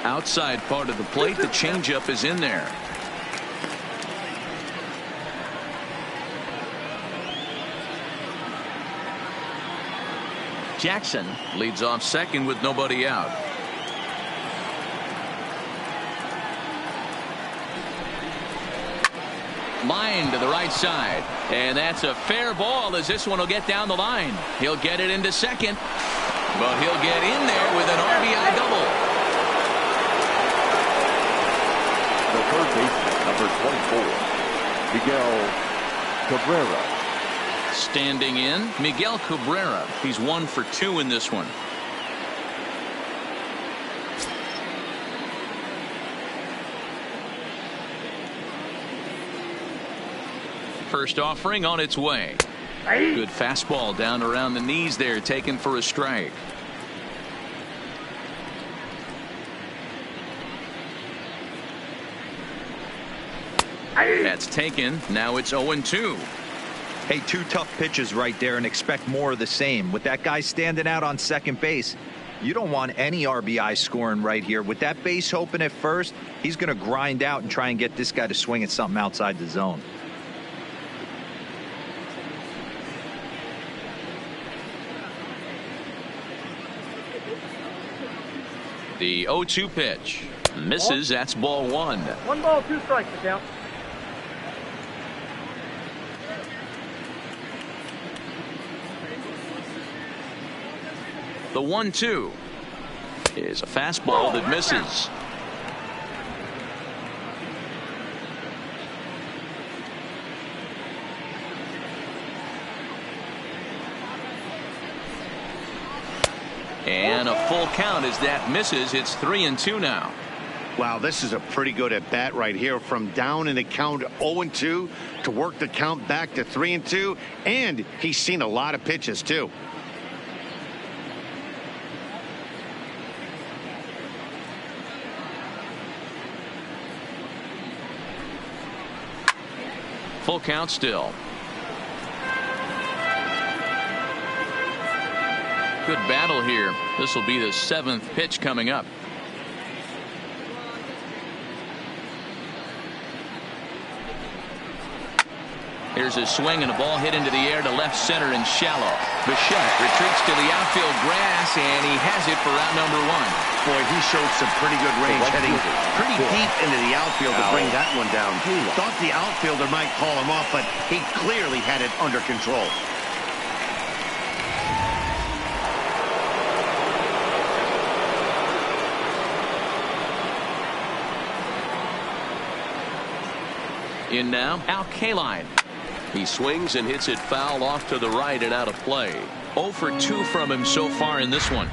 Outside part of the plate, the changeup is in there. Jackson leads off second with nobody out. Line to the right side, and that's a fair ball as this one will get down the line. He'll get it into second, but he'll get in there with an RBI double.
The third baseman, number 24, Miguel Cabrera.
Standing in, Miguel Cabrera. He's 1 for 2 in this one. First offering on its way. Good fastball down around the knees there, taken for a strike. That's taken. Now it's 0-2.
Hey, 2 tough pitches right there, and expect more of the same. With that guy standing out on second base, you don't want any RBI scoring right here. With that base open at first, he's going to grind out and try and get this guy to swing at something outside the zone.
The 0-2 pitch. Misses. That's ball 1.
1 ball, 2 strikes to count.
The 1-2 is a fastball that misses. And a full count as that misses. It's 3-2 now.
Wow, this is a pretty good at bat right here. From down in the count 0-2 to work the count back to 3-2. And he's seen a lot of pitches too.
Full count still. Good battle here. This will be the 7th pitch coming up. Here's a swing and a ball hit into the air to left center and shallow. Bichette retreats to the outfield grass, and he has it for out number 1.
Boy, he showed some pretty good range heading pretty deep into the outfield to bring that one down. Thought the outfielder might call him off, but he clearly had it under control.
In now, Al Kaline. He swings and hits it foul off to the right and out of play. 0 for 2 from him so far in this one.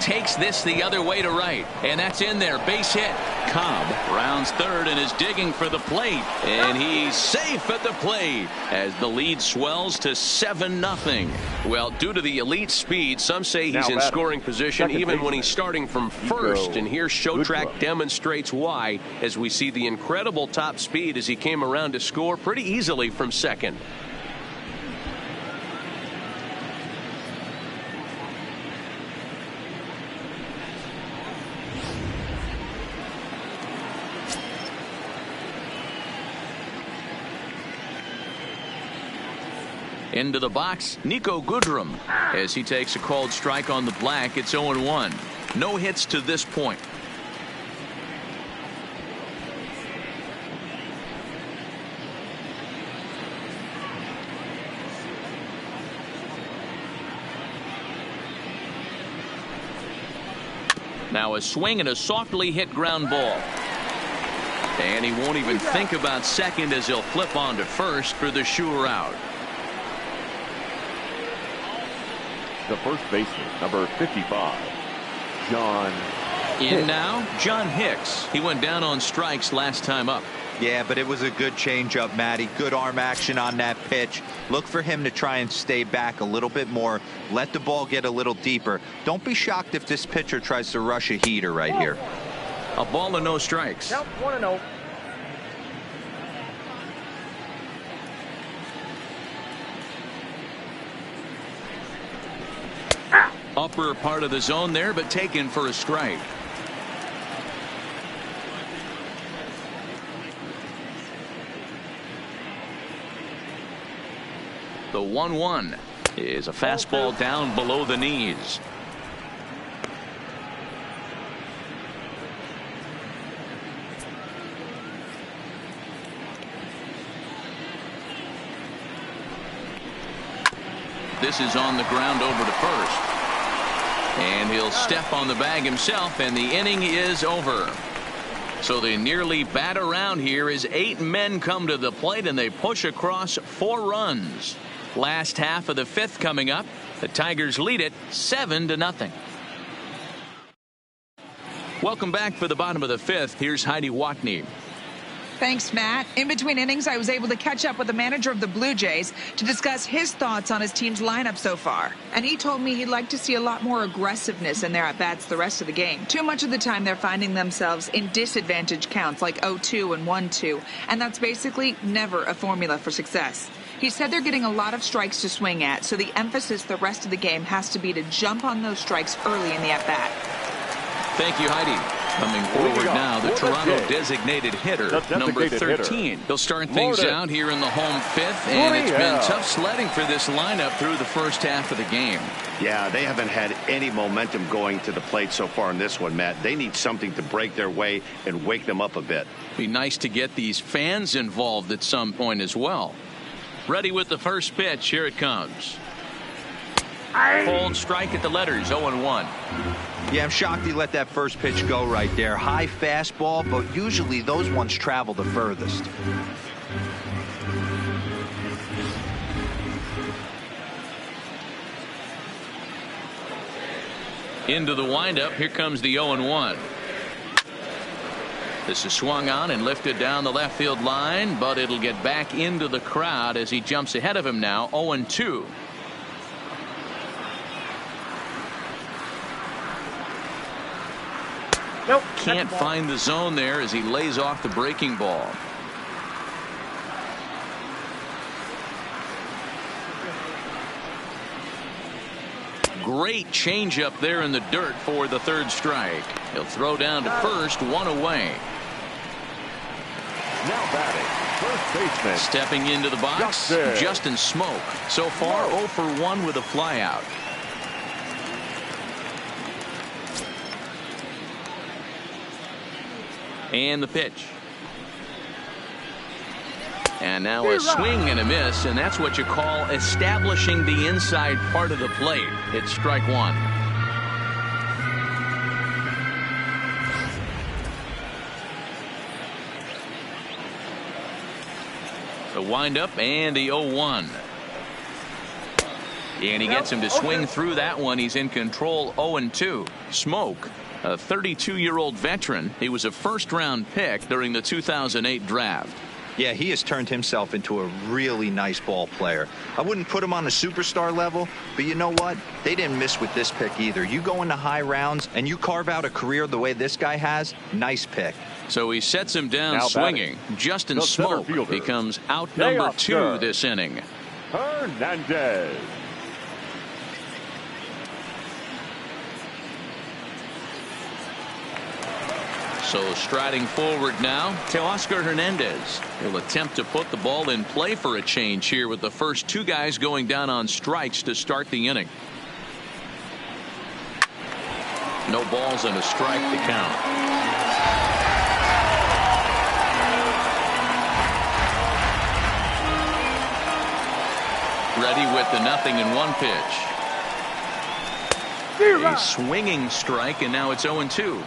takes this the other way to right. And that's in there. Base hit. Cobb rounds third and is digging for the plate. And he's safe at the plate as the lead swells to 7-0. Well, due to the elite speed, some say he's in scoring position even when he's starting from first. And here Showtrack demonstrates why as we see the incredible top speed as he came around to score pretty easily from second. Into the box, Nico Goodrum as he takes a called strike on the black. It's 0-1. No hits to this point. Now a swing and a softly hit ground ball. And he won't even think about second as he'll flip on to first for the sure out.
The first baseman, number 55, John Hicks.
In now, John Hicks. He went down on strikes last time up.
Yeah, but it was a good changeup, Matty. Good arm action on that pitch. Look for him to try and stay back a little bit more. Let the ball get a little deeper. Don't be shocked if this pitcher tries to rush a heater right here.
A ball and no strikes.
Count 1-0.
Upper part of the zone there, but taken for a strike. The 1-1 is a fastball down below the knees. This is on the ground over to first. And he'll step on the bag himself, and the inning is over. So they nearly bat around here as 8 men come to the plate, and they push across 4 runs. Last half of the 5th coming up. The Tigers lead it 7-0. Welcome back for the bottom of the 5th. Here's Heidi Watney.
Thanks, Matt. In between innings, I was able to catch up with the manager of the Blue Jays to discuss his thoughts on his team's lineup so far. And he told me he'd like to see a lot more aggressiveness in their at-bats the rest of the game. Too much of the time, they're finding themselves in disadvantage counts like 0-2 and 1-2. And that's basically never a formula for success. He said they're getting a lot of strikes to swing at, so the emphasis the rest of the game has to be to jump on those strikes early in the at-bat.
Thank you, Heidi. Coming forward now, the Toronto designated hitter, number 13. He'll start things out here in the home 5th, and it's been tough sledding for this lineup through the first half of the game.
Yeah, they haven't had any momentum going to the plate so far in this one, Matt. They need something to break their way and wake them up a bit.
Be nice to get these fans involved at some point as well. Ready with the first pitch. Here it comes. Cold strike at the letters, 0-1.
Yeah, I'm shocked he let that first pitch go right there. High fastball, but usually those ones travel the furthest.
Into the windup. Here comes the 0-1. This is swung on and lifted down the left field line, but it'll get back into the crowd as he jumps ahead of him now, 0-2.
Nope.
Can't find the zone there as he lays off the breaking ball. Great changeup there in the dirt for the 3rd strike. He'll throw down to first, 1 away.
Now batting, first baseman.
Stepping into the box, Justin Smoke. So far, 0 for 1 with a flyout. And the pitch. And now a swing and a miss, and that's what you call establishing the inside part of the plate. It's strike 1. The windup and the 0-1. And he gets him to swing through that one. He's in control, 0-2. Smoke, a 32-year-old veteran. He was a first-round pick during the 2008 draft.
Yeah, he has turned himself into a really nice ball player. I wouldn't put him on the superstar level, but you know what? They didn't miss with this pick either. You go into high rounds and you carve out a career the way this guy has, nice pick.
So he sets him down
Now
swinging. Justin Smoke becomes out number 2 this inning.
Hernandez.
So striding forward now, Teoscar Hernandez. He'll attempt to put the ball in play for a change here with the first 2 guys going down on strikes to start the inning. No balls and a strike to count. Ready with the 0-1 pitch. A swinging strike, and now it's 0-2.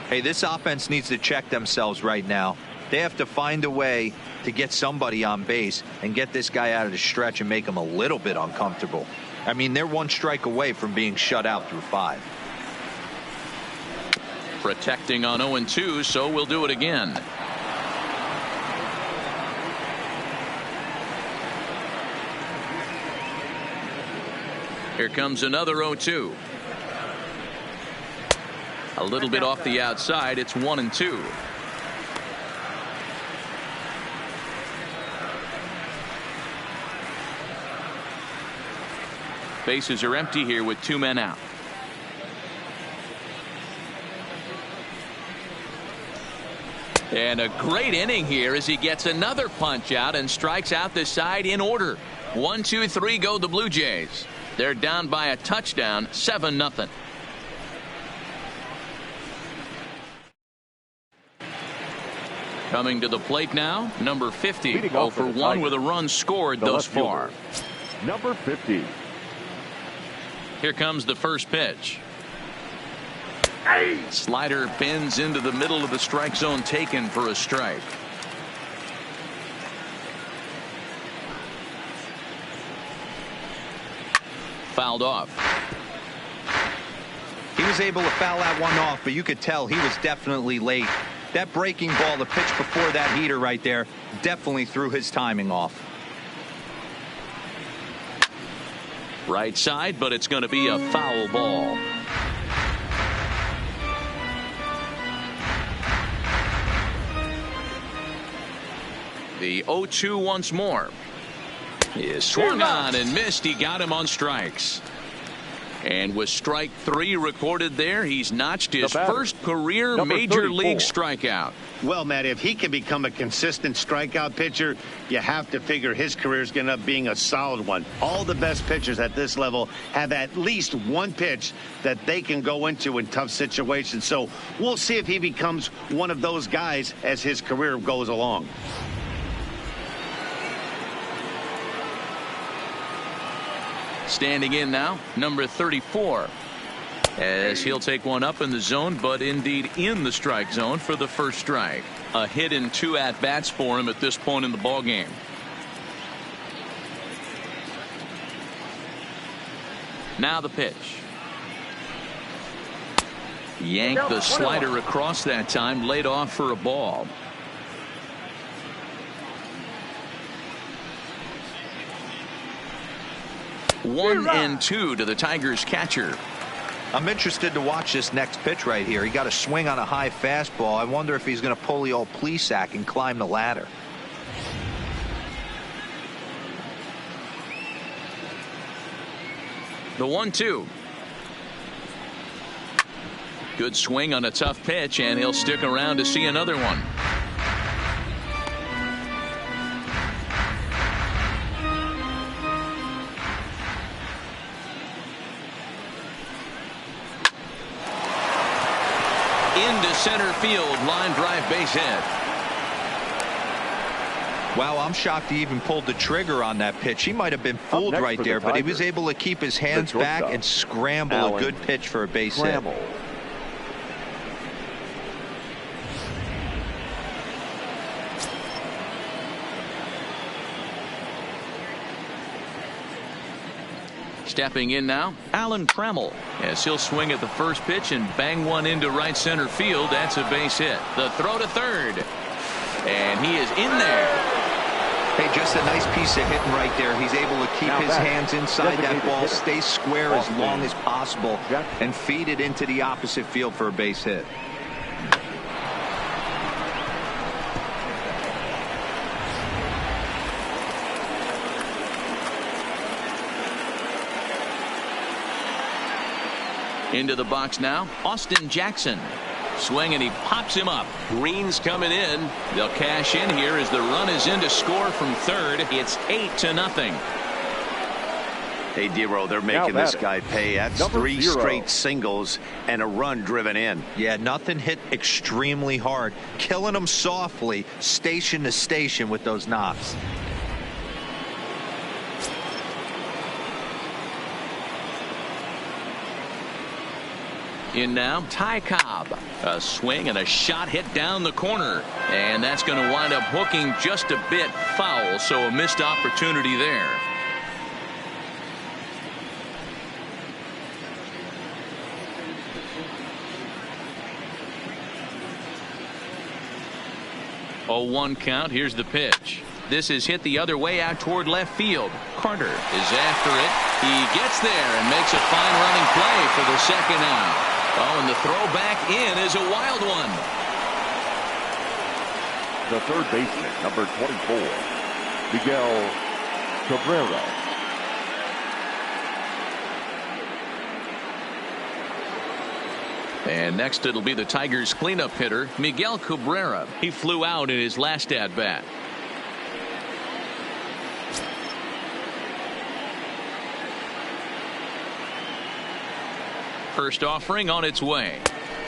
Hey, this offense needs to check themselves right now. They have to find a way to get somebody on base and get this guy out of the stretch and make him a little bit uncomfortable. I mean, they're 1 strike away from being shut out through 5.
Protecting on 0-2, so we'll do it again. Here comes another 0-2. A little bit off the outside. It's 1-2. Bases are empty here with 2 men out. And a great inning here as he gets another punch out and strikes out the side in order. 1, 2, 3 go the Blue Jays. They're down by a touchdown, 7-0. Coming to the plate now, number 50, 0 for 1 with a run scored thus far.
Number 50.
Here comes the first pitch. Slider bends into the middle of the strike zone, taken for a strike. Fouled off.
He was able to foul that one off, but you could tell he was definitely late. That breaking ball, the pitch before that heater right there, definitely threw his timing off.
Right side, but it's going to be a foul ball. The 0-2 once more. He is swung on and missed. He got him on strikes. And with strike 3 recorded there, he's notched his first career major league strikeout.
Well, Matt, if he can become a consistent strikeout pitcher, you have to figure his career is going to end up being a solid one. All the best pitchers at this level have at least 1 pitch that they can go into in tough situations. So we'll see if he becomes one of those guys as his career goes along.
Standing in now, number 34, as he'll take one up in the zone, but indeed in the strike zone for the first strike. A hit and 2 at-bats for him at this point in the ballgame. Now the pitch. Yanked the slider across that time, laid off for a ball. One and 2 to the Tigers catcher.
I'm interested to watch this next pitch right here. He got a swing on a high fastball. I wonder if he's going to pull the old Plesac and climb the ladder.
The 1-2. Good swing on a tough pitch, and he'll stick around to see another one. Into center field, line drive, base hit.
Wow, I'm shocked he even pulled the trigger on that pitch. He might have been fooled right there, but he was able to keep his hands back and scramble a good pitch for a base hit.
Stepping in now, Alan Trammell, as he'll swing at the first pitch and bang one into right center field. That's a base hit. The throw to third, and he is in there.
Hey, just a nice piece of hitting right there. He's able to keep his hands inside that ball, stay square as long as possible, and feed it into the opposite field for a base hit.
Into the box now, Austin Jackson. Swing, and he pops him up. Green's coming in. They'll cash in here as the run is in to score from third. It's 8-0.
Hey, Dero, they're making this guy pay. That's 3 straight singles and a run driven in.
Yeah, nothing hit extremely hard. Killing them softly, station to station with those knocks.
In now, Ty Cobb. A swing and a shot hit down the corner. And that's going to wind up hooking just a bit foul, so a missed opportunity there. A 1 count. Here's the pitch. This is hit the other way out toward left field. Carter is after it. He gets there and makes a fine running play for the second out. Oh, and the throw back in is a wild one.
The third baseman, number 24, Miguel Cabrera.
And next it'll be the Tigers cleanup hitter, Miguel Cabrera. He flew out in his last at bat. First offering on its way.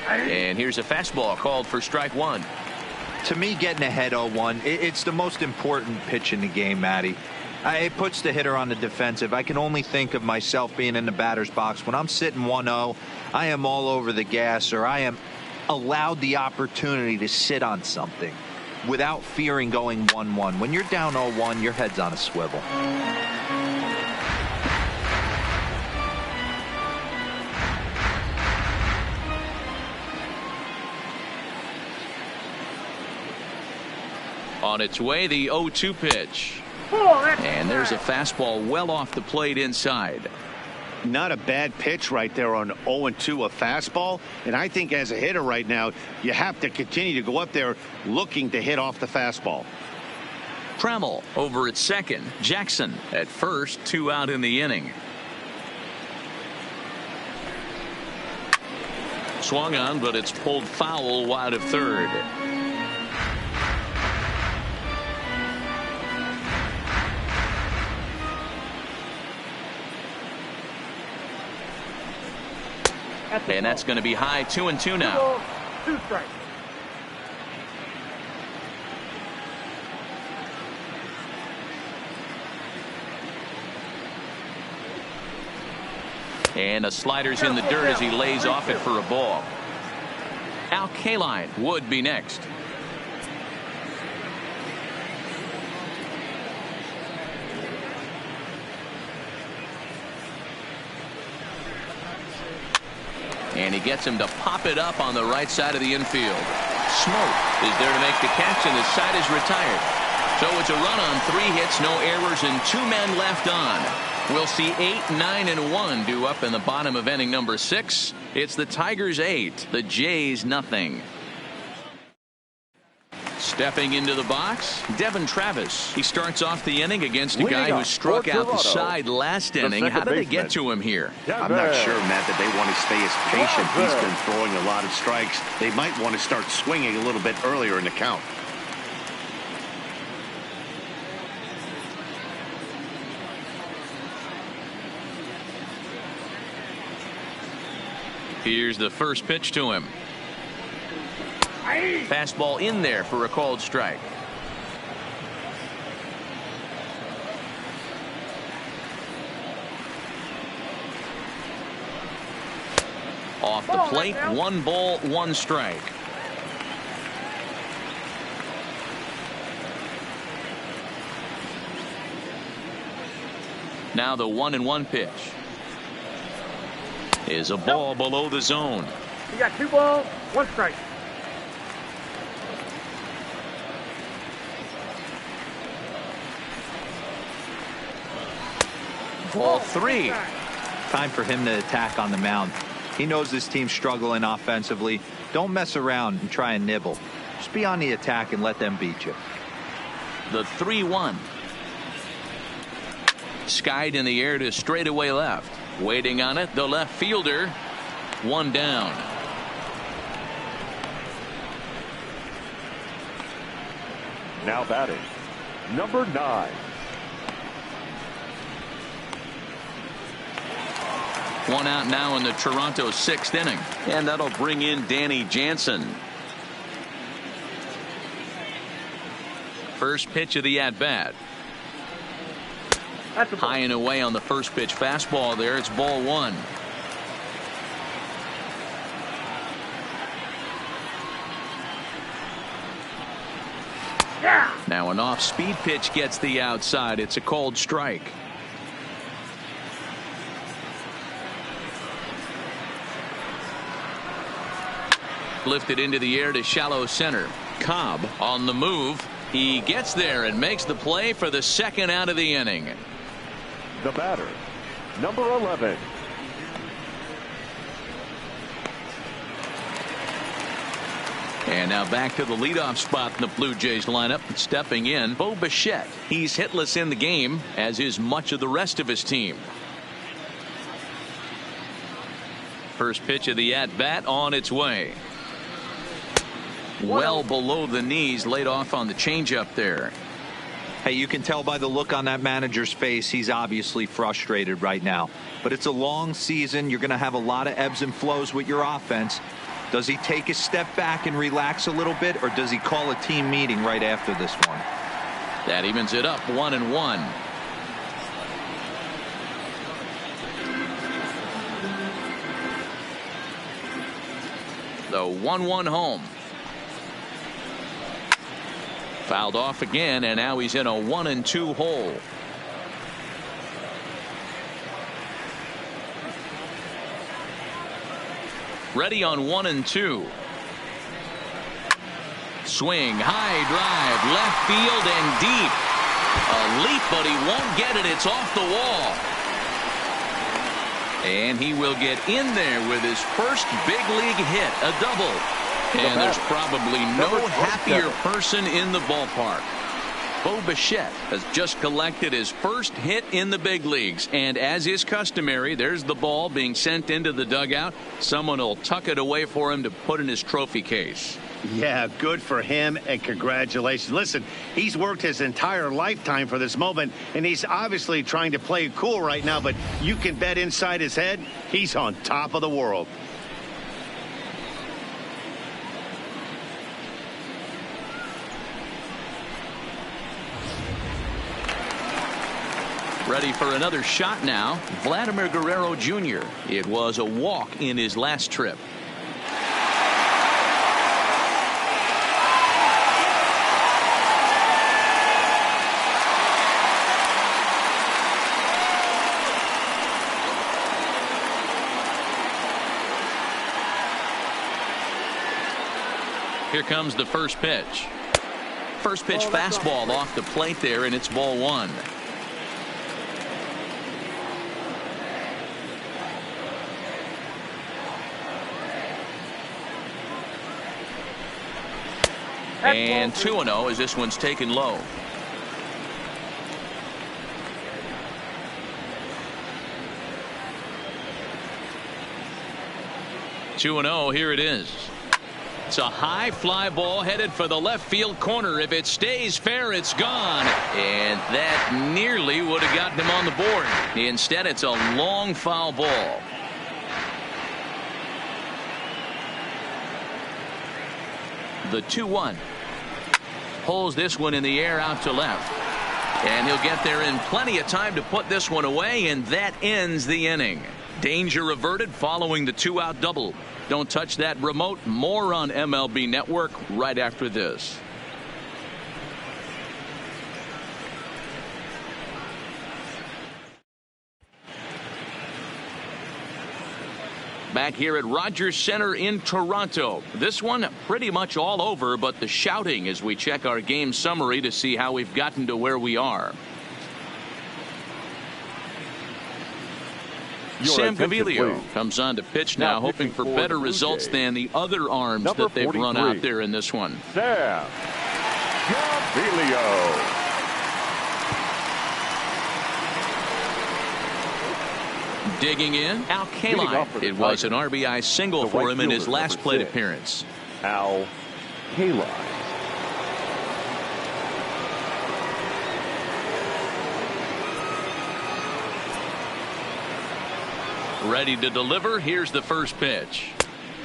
And here's a fastball called for strike one.
To me, getting ahead 0-1, it's the most important pitch in the game, Matty. It puts the hitter on the defensive. I can only think of myself being in the batter's box. When I'm sitting 1-0, I am all over the gas, or I am allowed the opportunity to sit on something without fearing going 1-1. When you're down 0-1, your head's on a swivel.
On its way, the 0-2 pitch. And there's a fastball well off the plate inside.
Not a bad pitch right there on 0-2, a fastball. And I think as a hitter right now, you have to continue to go up there looking to hit off the fastball.
Trammell over at second. Jackson at first. 2 out in the inning. Swung on, but it's pulled foul wide of third. And that's going to be high. 2-2 now.
2 strikes.
And a slider's in the dirt as he lays off it for a ball. Al Kaline would be next. And he gets him to pop it up on the right side of the infield. Smoke is there to make the catch, and his side is retired. So it's a run on 3 hits, no errors, and 2 men left on. We'll see 8, 9, and 1 due up in the bottom of inning number 6. It's the Tigers 8, the Jays nothing. Stepping into the box, Devin Travis. He starts off the inning against a guy who struck out the side last inning. How did they get to him here?
I'm not sure, Matt, that they want to stay as patient. He's been throwing a lot of strikes. They might want to start swinging a little bit earlier in the count.
Here's the first pitch to him. Fastball in there for a called strike. Off the plate, 1 ball, 1 strike. Now the 1-1 pitch. is a ball below the zone.
You got 2 balls, 1 strike.
Ball 3.
Time for him to attack on the mound. He knows this team's struggling offensively. Don't mess around and try and nibble. Just be on the attack and let them beat you.
The 3-1. Skied in the air to straightaway left. Waiting on it, the left fielder. 1 down.
Now batting, number 9.
One out now in the Toronto 6th inning. And that'll bring in Danny Jansen. First pitch of the at-bat. High and away on the first pitch fastball there. It's ball 1.
Yeah.
Now an off-speed pitch gets the outside. It's a called strike. Lifted into the air to shallow center. Cobb on the move. He gets there and makes the play for the 2nd out of the inning.
The batter, number 11.
And now back to the leadoff spot in the Blue Jays lineup. Stepping in, Bo Bichette. He's hitless in the game, as is much of the rest of his team. First pitch of the at-bat on its way. Well below the knees, laid off on the changeup there.
Hey, you can tell by the look on that manager's face, he's obviously frustrated right now. But it's a long season. You're going to have a lot of ebbs and flows with your offense. Does he take a step back and relax a little bit, or does he call a team meeting right after this one?
That evens it up 1-1. The 1-1 home. Fouled off again, and now he's in a 1-2 hole. Ready on 1-2. Swing, high drive, left field and deep. A leap, but he won't get it. It's off the wall. And he will get in there with his first big league hit, a double. And there's probably no happier person in the ballpark. Bo Bichette has just collected his first hit in the big leagues. And as is customary, there's the ball being sent into the dugout. Someone will tuck it away for him to put in his trophy case.
Yeah, good for him, and congratulations. Listen, he's worked his entire lifetime for this moment, and he's obviously trying to play it cool right now, but you can bet inside his head, he's on top of the world.
Ready for another shot now. Vladimir Guerrero Jr. It was a walk in his last trip. Here comes the first pitch. First pitch fastball off the plate there, and it's ball 1. And 2-0 as this one's taken low. Here it is. It's a high fly ball headed for the left field corner. If it stays fair, it's gone. And that nearly would have gotten him on the board. Instead, it's a long foul ball. The 2-1. Pulls this one in the air out to left. And he'll get there in plenty of time to put this one away, and that ends the inning. Danger averted following the 2-out double. Don't touch that remote. More on MLB Network right after this. back here at Rogers Center in Toronto. This one pretty much all over, but the shouting as we check our game summary to see how we've gotten to where we are. Sam Gaviglio comes on to pitch now, hoping for better results than the other arms that they've run out there in this one.
Sam Gaviglio.
Digging in, Al Kaline. It was an RBI single for him in his last plate appearance.
Al Kaline.
Ready to deliver. Here's the first pitch.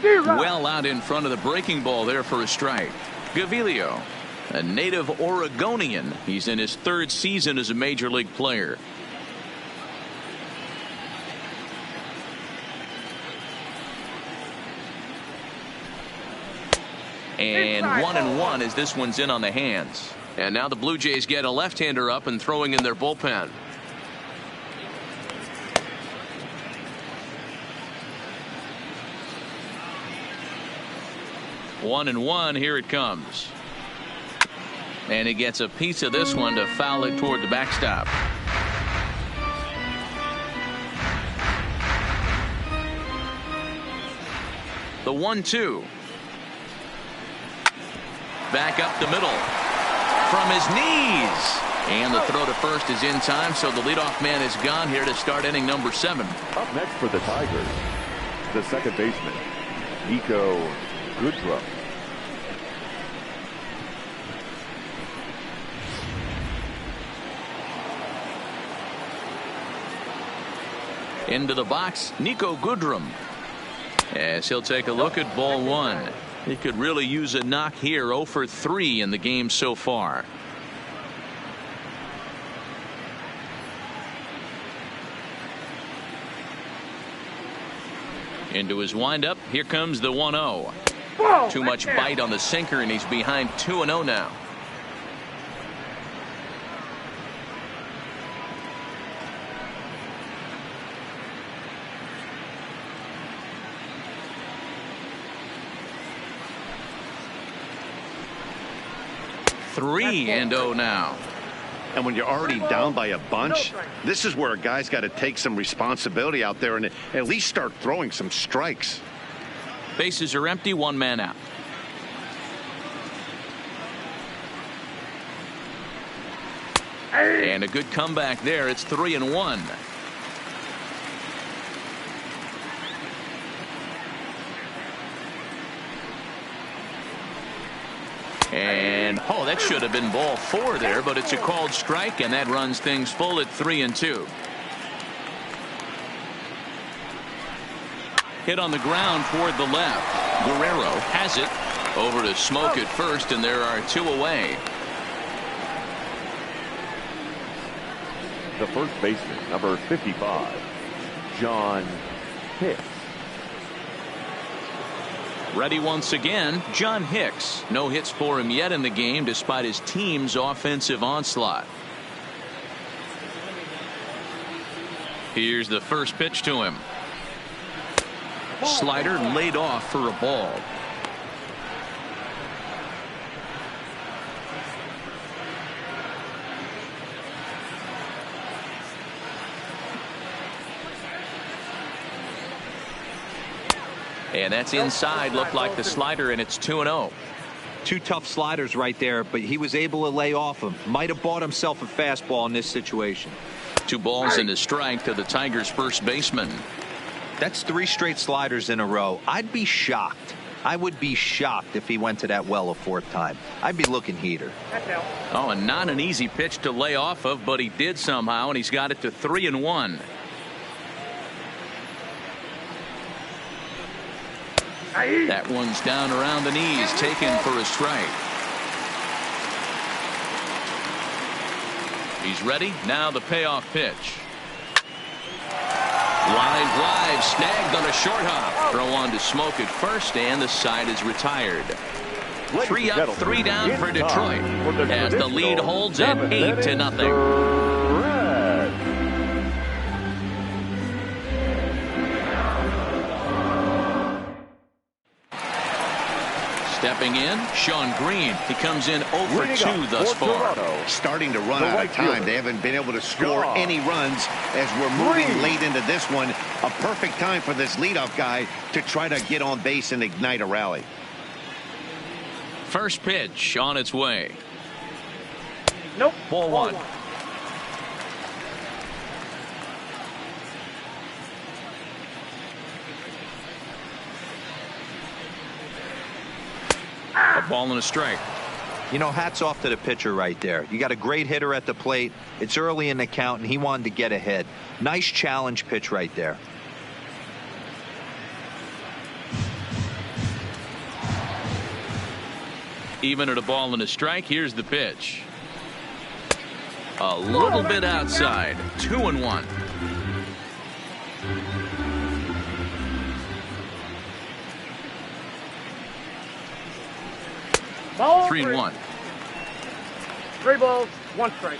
Well out in front of the breaking ball there for a strike. Gaviglio, a native Oregonian. He's in his 3rd season as a major league player. And 1-1 as this one's in on the hands. And now the Blue Jays get a left-hander up and throwing in their bullpen. One and one, here it comes. And he gets a piece of this one to foul it toward the backstop. The 1-2. Back up the middle. From his knees. And the throw to first is in time, so the leadoff man is gone here to start inning number 7.
Up next for the Tigers, the second baseman, Nico Goodrum.
Into the box, Nico Goodrum. As he'll take a look at ball 1. He could really use a knock here. 0 for 3 in the game so far. Into his windup. Here comes the 1-0. Too much bite on the sinker, and he's behind 2-0 now. Three and 0 now.
And when you're already down by a bunch, this is where a guy's got to take some responsibility out there and at least start throwing some strikes.
Bases are empty, 1 man out. And a good comeback there. It's 3-1. And oh, that should have been ball 4 there, but it's a called strike, and that runs things full at 3-2. Hit on the ground toward the left. Guerrero has it over to Smoke at first, and there are 2 away.
The first baseman, number 55, John Hicks.
Ready once again, John Hicks. No hits for him yet in the game despite his team's offensive onslaught. Here's the first pitch to him. Slider laid off for a ball. And that's inside. Looked like the slider, and it's 2-0.
2 tough sliders right there, but he was able to lay off them. Might have bought himself a fastball in this situation.
2 balls and a strike to the Tigers' first baseman.
That's 3 straight sliders in a row. I'd be shocked. I would be shocked if he went to that well a 4th time. I'd be looking heater.
Oh, and not an easy pitch to lay off of, but he did somehow, and he's got it to 3-1. That one's down around the knees, taken for a strike. He's ready. Now the payoff pitch. Line drive, snagged on a short hop. Throw on to Smoke at first, and the side is retired. 3 up, 3 down for Detroit, as the lead holds at 8-0. Stepping in, Sean Green. He comes in 0 for 2 thus far.
Starting to run out of time. They haven't been able to score any runs as we're moving late into this one. A perfect time for this leadoff guy to try to get on base and ignite a rally.
First pitch on its way.
Nope.
Ball one. A ball and a strike.
You know, hats off to the pitcher right there. You got a great hitter at the plate. It's early in the count, and he wanted to get ahead. Nice challenge pitch right there.
Even at a ball and a strike, here's the pitch. A little bit outside. 2-1.
Ball
3-1.
3 balls, 1 strike.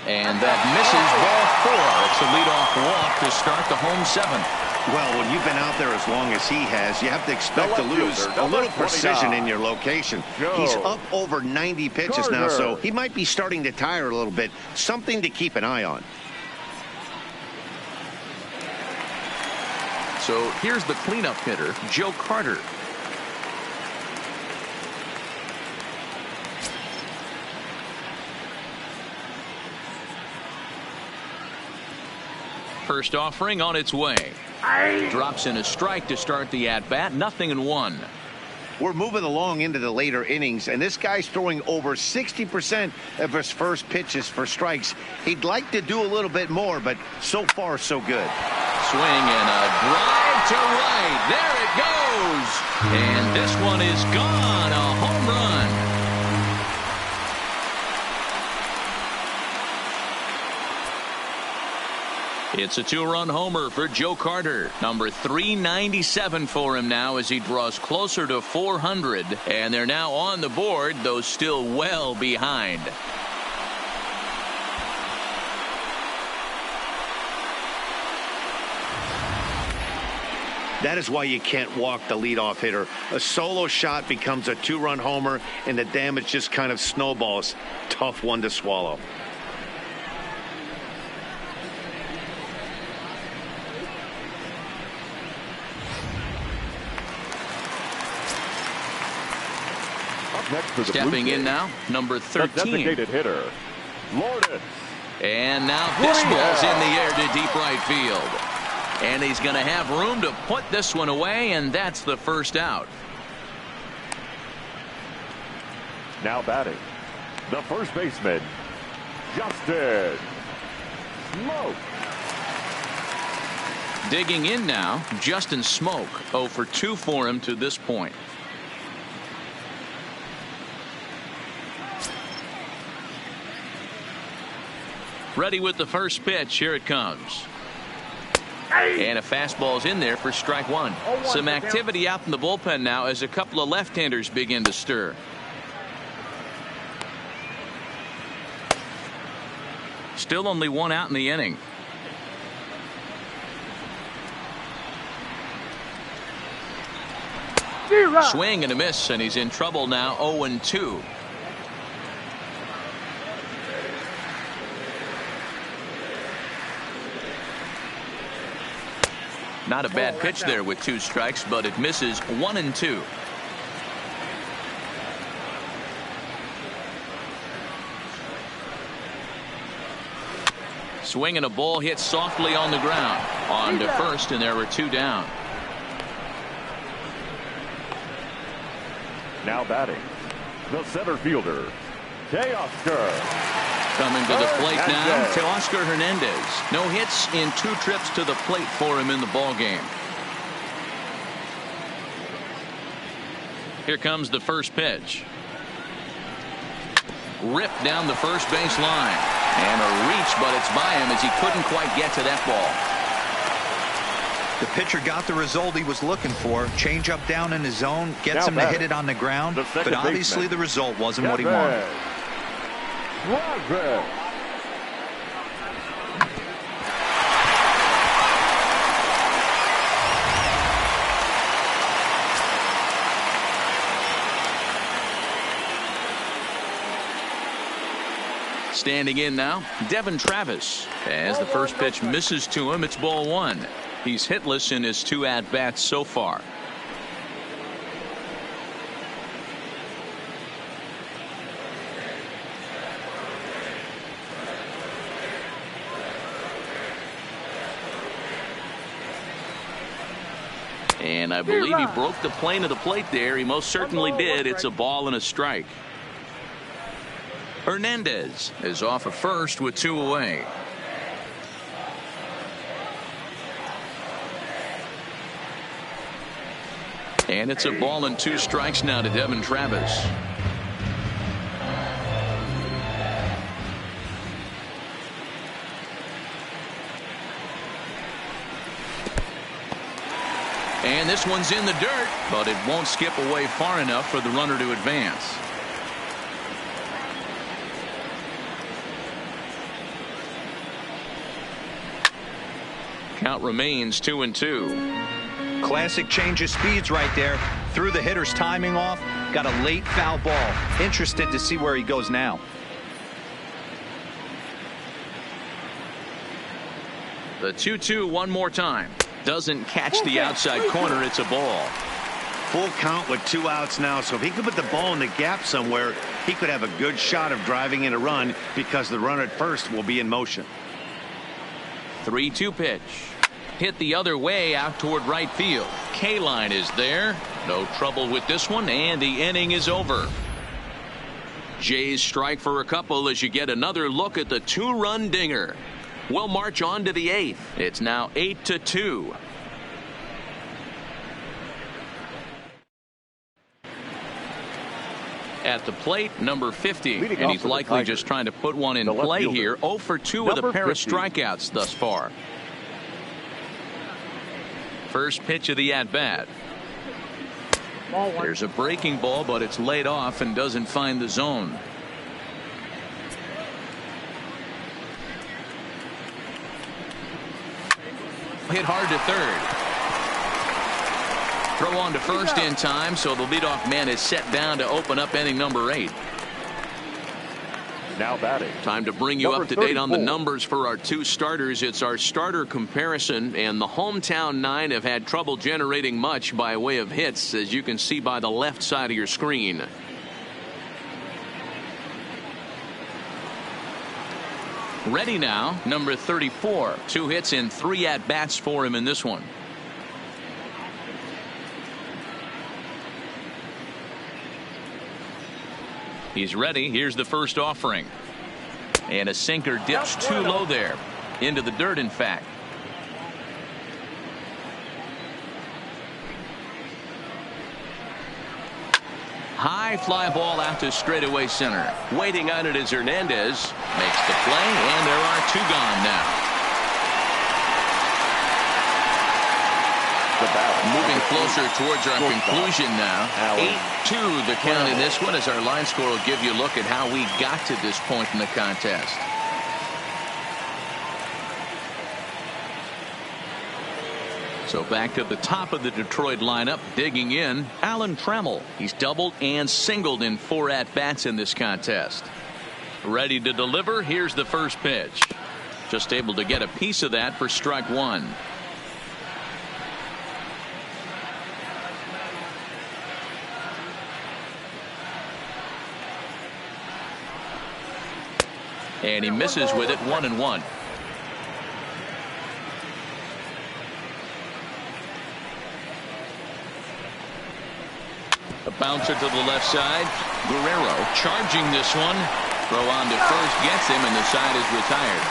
And that misses ball 4. It's a leadoff walk to start the home 7th.
Well, when you've been out there as long as he has, you have to expect to lose a little precision in your location. He's up over 90 pitches now, so he might be starting to tire a little bit. Something to keep an eye on.
So here's the cleanup hitter, Joe Carter. First offering on its way. Drops in a strike to start the at-bat. 0-1.
We're moving along into the later innings, and this guy's throwing over 60% of his first pitches for strikes. He'd like to do a little bit more, but so far, so good.
Swing and a drive to right. There it goes. And this one is gone. A home run. It's a 2-run homer for Joe Carter. Number 397 for him now as he draws closer to 400. And they're now on the board, though still well behind.
That is why you can't walk the leadoff hitter. A solo shot becomes a 2-run homer, and the damage just kind of snowballs. Tough one to swallow.
Next for the
Stepping in now, number 13.
Designated hitter, Lourdes.
And now this ball's in the air to deep right field. And he's going to have room to put this one away, and that's the first out.
Now batting, the first baseman, Justin Smoke.
Digging in now, Justin Smoke. 0 for 2 for him to this point. Ready with the first pitch. Here it comes. And a fastball's in there for strike 1. Some activity out in the bullpen now as a couple of left-handers begin to stir. Still only 1 out in the inning. Swing and a miss, and he's in trouble now. 0-2. Not a bad pitch there with 2 strikes, but it misses. 1-2. Swing and a ball hit softly on the ground. On to first, and there were 2 down.
Now batting, the center fielder, Teoscar.
Coming to the plate now, Teoscar Hernandez. No hits in 2 trips to the plate for him in the ball game. Here comes the first pitch. Ripped down the first base line. And a reach, but it's by him as he couldn't quite get to that ball.
The pitcher got the result he was looking for. Change up down in his zone, gets him to hit it on the ground, but obviously the result wasn't what he wanted.
Standing in now, Devin Travis. As the first pitch misses to him, it's ball one. He's hitless in his 2 at-bats so far. And I believe he broke the plane of the plate there. He most certainly did. It's a ball and a strike. Hernandez is off at first with 2 away. And it's a ball and 2 strikes now to Devin Travis. And this one's in the dirt, but it won't skip away far enough for the runner to advance. Count remains 2-2.
Classic change of speeds right there. Threw the hitter's timing off. Got a late foul ball. Interested to see where he goes now.
The 2-2 one more time. Doesn't catch the outside corner. It's a ball.
Full count with 2 outs now. So if he could put the ball in the gap somewhere, he could have a good shot of driving in a run because the runner at first will be in motion.
3-2 pitch. Hit the other way out toward right field. K-line is there. No trouble with this one, and the inning is over. Jays strike for a couple as you get another look at the 2-run dinger. We'll march on to the 8th. It's now 8-2. At the plate, number 50, and he's likely just trying to put one in play here. 0 for 2 with a pair of strikeouts thus far. First pitch of the at-bat. There's a breaking ball, but it's laid off and doesn't find the zone. Hit hard to third. Throw on to first in time, so the leadoff man is set down to open up inning number 8.
Now batting.
Time to bring you up to date on the numbers for our 2 starters. It's our starter comparison, and the hometown 9 have had trouble generating much by way of hits, as you can see by the left side of your screen. Ready now, number 34. 2 hits in 3 at-bats for him in this one. He's ready. Here's the first offering. And a sinker dips too low there. Into the dirt, in fact. High fly ball out to straightaway center. Waiting on it is Hernandez. Makes the play, and there are 2 gone now. Moving closer towards our conclusion now. 8-2 the count in this one, as our line score will give you a look at how we got to this point in the contest. So back to the top of the Detroit lineup, digging in, Alan Trammell. He's doubled and singled in 4 at-bats in this contest. Ready to deliver. Here's the first pitch. Just able to get a piece of that for strike 1. And he misses with it, 1-1. A bouncer to the left side. Guerrero charging this one. Throw on to first gets him, and the side is retired.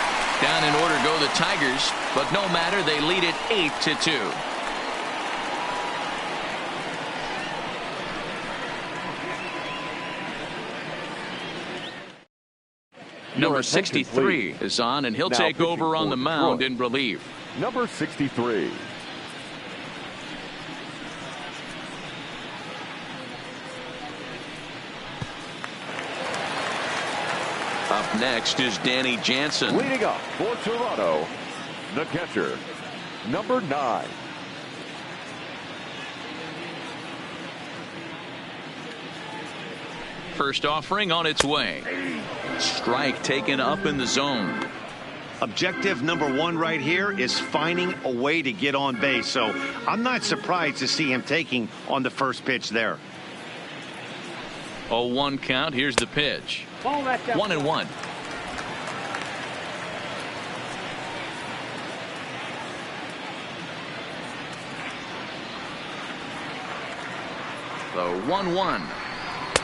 Down in order go the Tigers, but no matter, they lead it 8-2. Number 63 is on, and he'll take over on the mound in relief.
Number 63.
Up next is Danny Jansen.
Leading up for Toronto, the catcher, number 9.
First offering on its way. Strike taken up in the zone.
Objective number 1 right here is finding a way to get on base. So I'm not surprised to see him taking on the first pitch there.
0-1 count. Here's the pitch. 1-1. The 1-1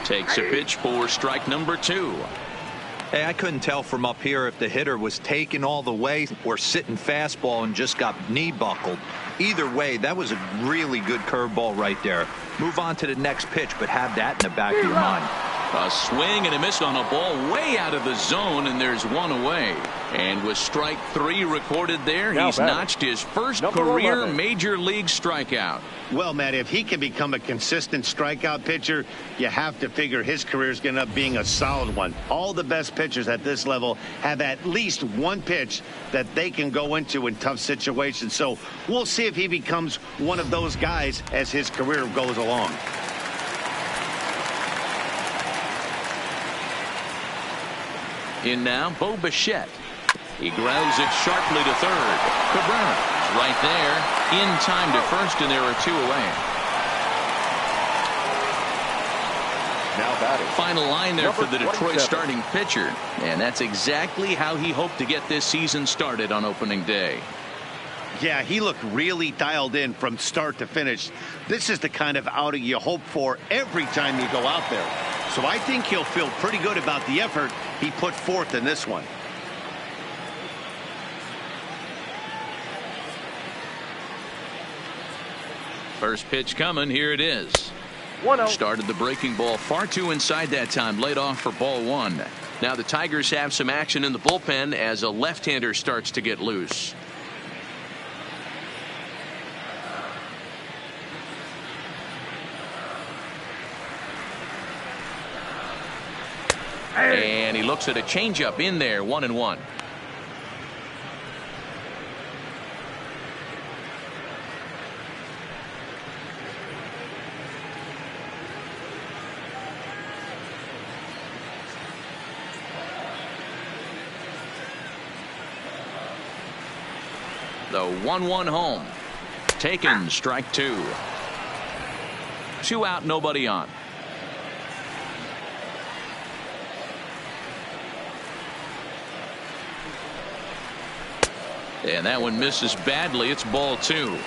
takes a pitch for strike number 2.
Hey, I couldn't tell from up here if the hitter was taking all the way or sitting fastball and just got knee buckled. Either way, that was a really good curveball right there. Move on to the next pitch, but have that in the back of your mind.
A swing and a miss on a ball way out of the zone, and there's one away. And with strike 3 recorded there, he's notched his first career major league strikeout.
Well, Matt, if he can become a consistent strikeout pitcher, you have to figure his career is going to end up being a solid one. All the best pitchers at this level have at least one pitch that they can go into in tough situations. So we'll see if he becomes one of those guys as his career goes along.
In now, Bo Bichette. He grounds it sharply to third. Cabrera's right there in time to first, and there are 2 away.
Now batting.
Final line there for the Detroit
27.
starting pitcher, and that's exactly how he hoped to get this season started on opening day.
Yeah, he looked really dialed in from start to finish. This is the kind of outing you hope for every time you go out there. So I think he'll feel pretty good about the effort he put forth in this one.
First pitch coming. Here it is.
1-0.
Started the breaking ball far too inside that time. Laid off for ball 1. Now the Tigers have some action in the bullpen as a left-hander starts to get loose. And he looks at a changeup in there. 1-1. The 1-1 home. Taken. Strike 2. 2 out, nobody on. And that one misses badly. It's ball 2.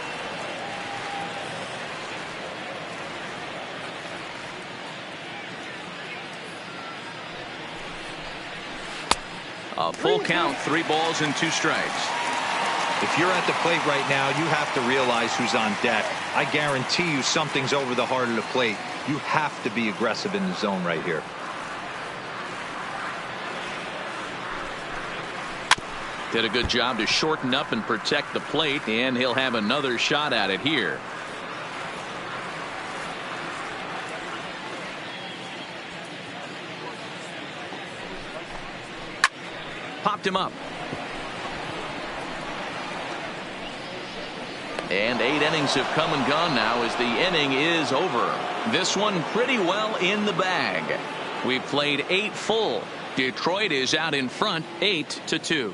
A full count. 3 balls and 2 strikes.
If you're at the plate right now, you have to realize who's on deck. I guarantee you something's over the heart of the plate. You have to be aggressive in the zone right here.
Did a good job to shorten up and protect the plate, and he'll have another shot at it here. Popped him up. And 8 innings have come and gone now as the inning is over. This one pretty well in the bag. We've played 8 full. Detroit is out in front 8-2.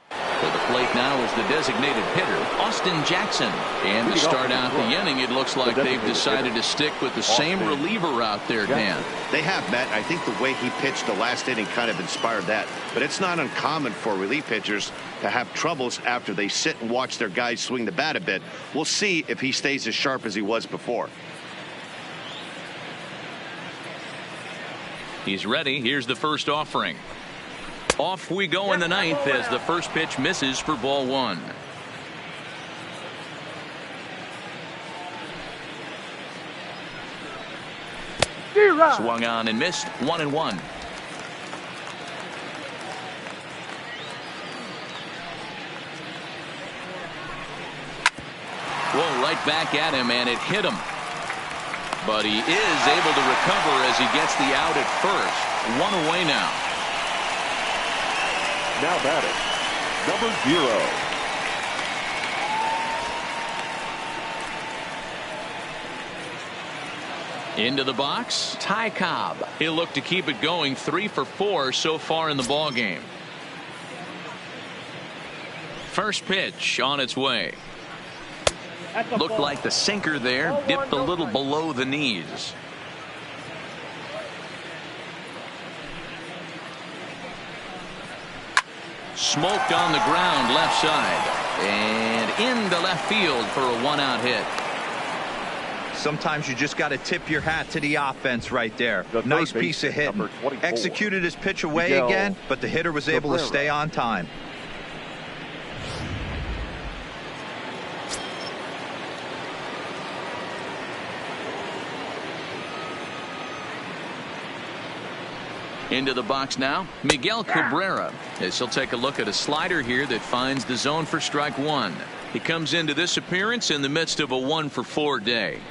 For the plate now is the designated hitter, Austin Jackson. And to start out the inning, it looks like they've decided to stick with the same reliever out there, Dan.
They have, Matt. I think the way he pitched the last inning kind of inspired that. But it's not uncommon for relief pitchers to have troubles after they sit and watch their guys swing the bat a bit. We'll see if he stays as sharp as he was before.
He's ready. Here's the first offering. Off we go in the 9th as the first pitch misses for ball 1. Swung on and missed. 1-1. Whoa, right back at him, and it hit him. But he is able to recover as he gets the out at first. One away now.
Now batting, number 0.
Into the box, Ty Cobb. He'll look to keep it going. 3 for 4 so far in the ball game. First pitch on its way. Looked like the sinker there, dipped a little below the knees. Smoked on the ground left side and into left field for a 1-out hit.
Sometimes you just got to tip your hat to the offense right there. Nice piece of hitting. Executed his pitch away again, but the hitter was able to stay on time.
Into the box now, Miguel Cabrera, as he'll take a look at a slider here that finds the zone for strike 1. He comes into this appearance in the midst of a 1 for 4 day.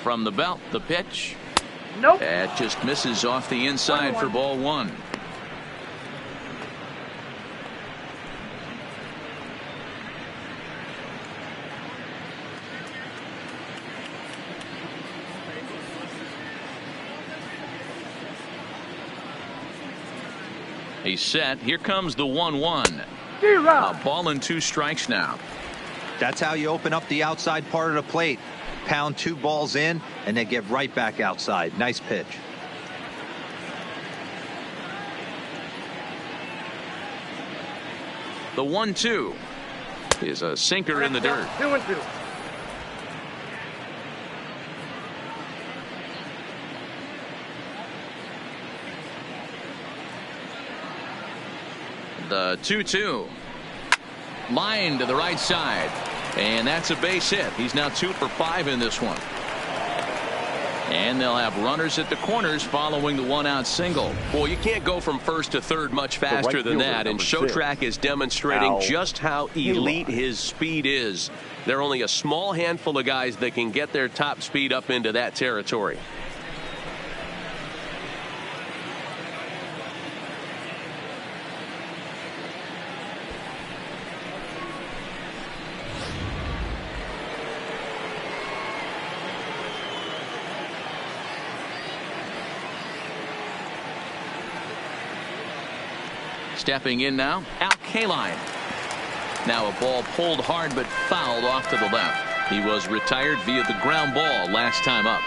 From the belt, the pitch.
Nope.
That just misses off the inside for ball 1. He's set. Here comes the 1-1. A ball and 2 strikes now.
That's how you open up the outside part of the plate. Pound 2 balls in and then get right back outside. Nice pitch.
The 1-2 is a sinker in the dirt.
2-2.
The 2-2. Line to the right side. And that's a base hit. He's now 2 for 5 in this one. And they'll have runners at the corners following the 1-out single.
Well, you can't go from first to third much faster than that. And Showtrack is demonstrating just how elite his speed is. There are only a small handful of guys that can get their top speed up into that territory.
Stepping in now, Al Kaline. Now a ball pulled hard but fouled off to the left. He was retired via the ground ball last time up.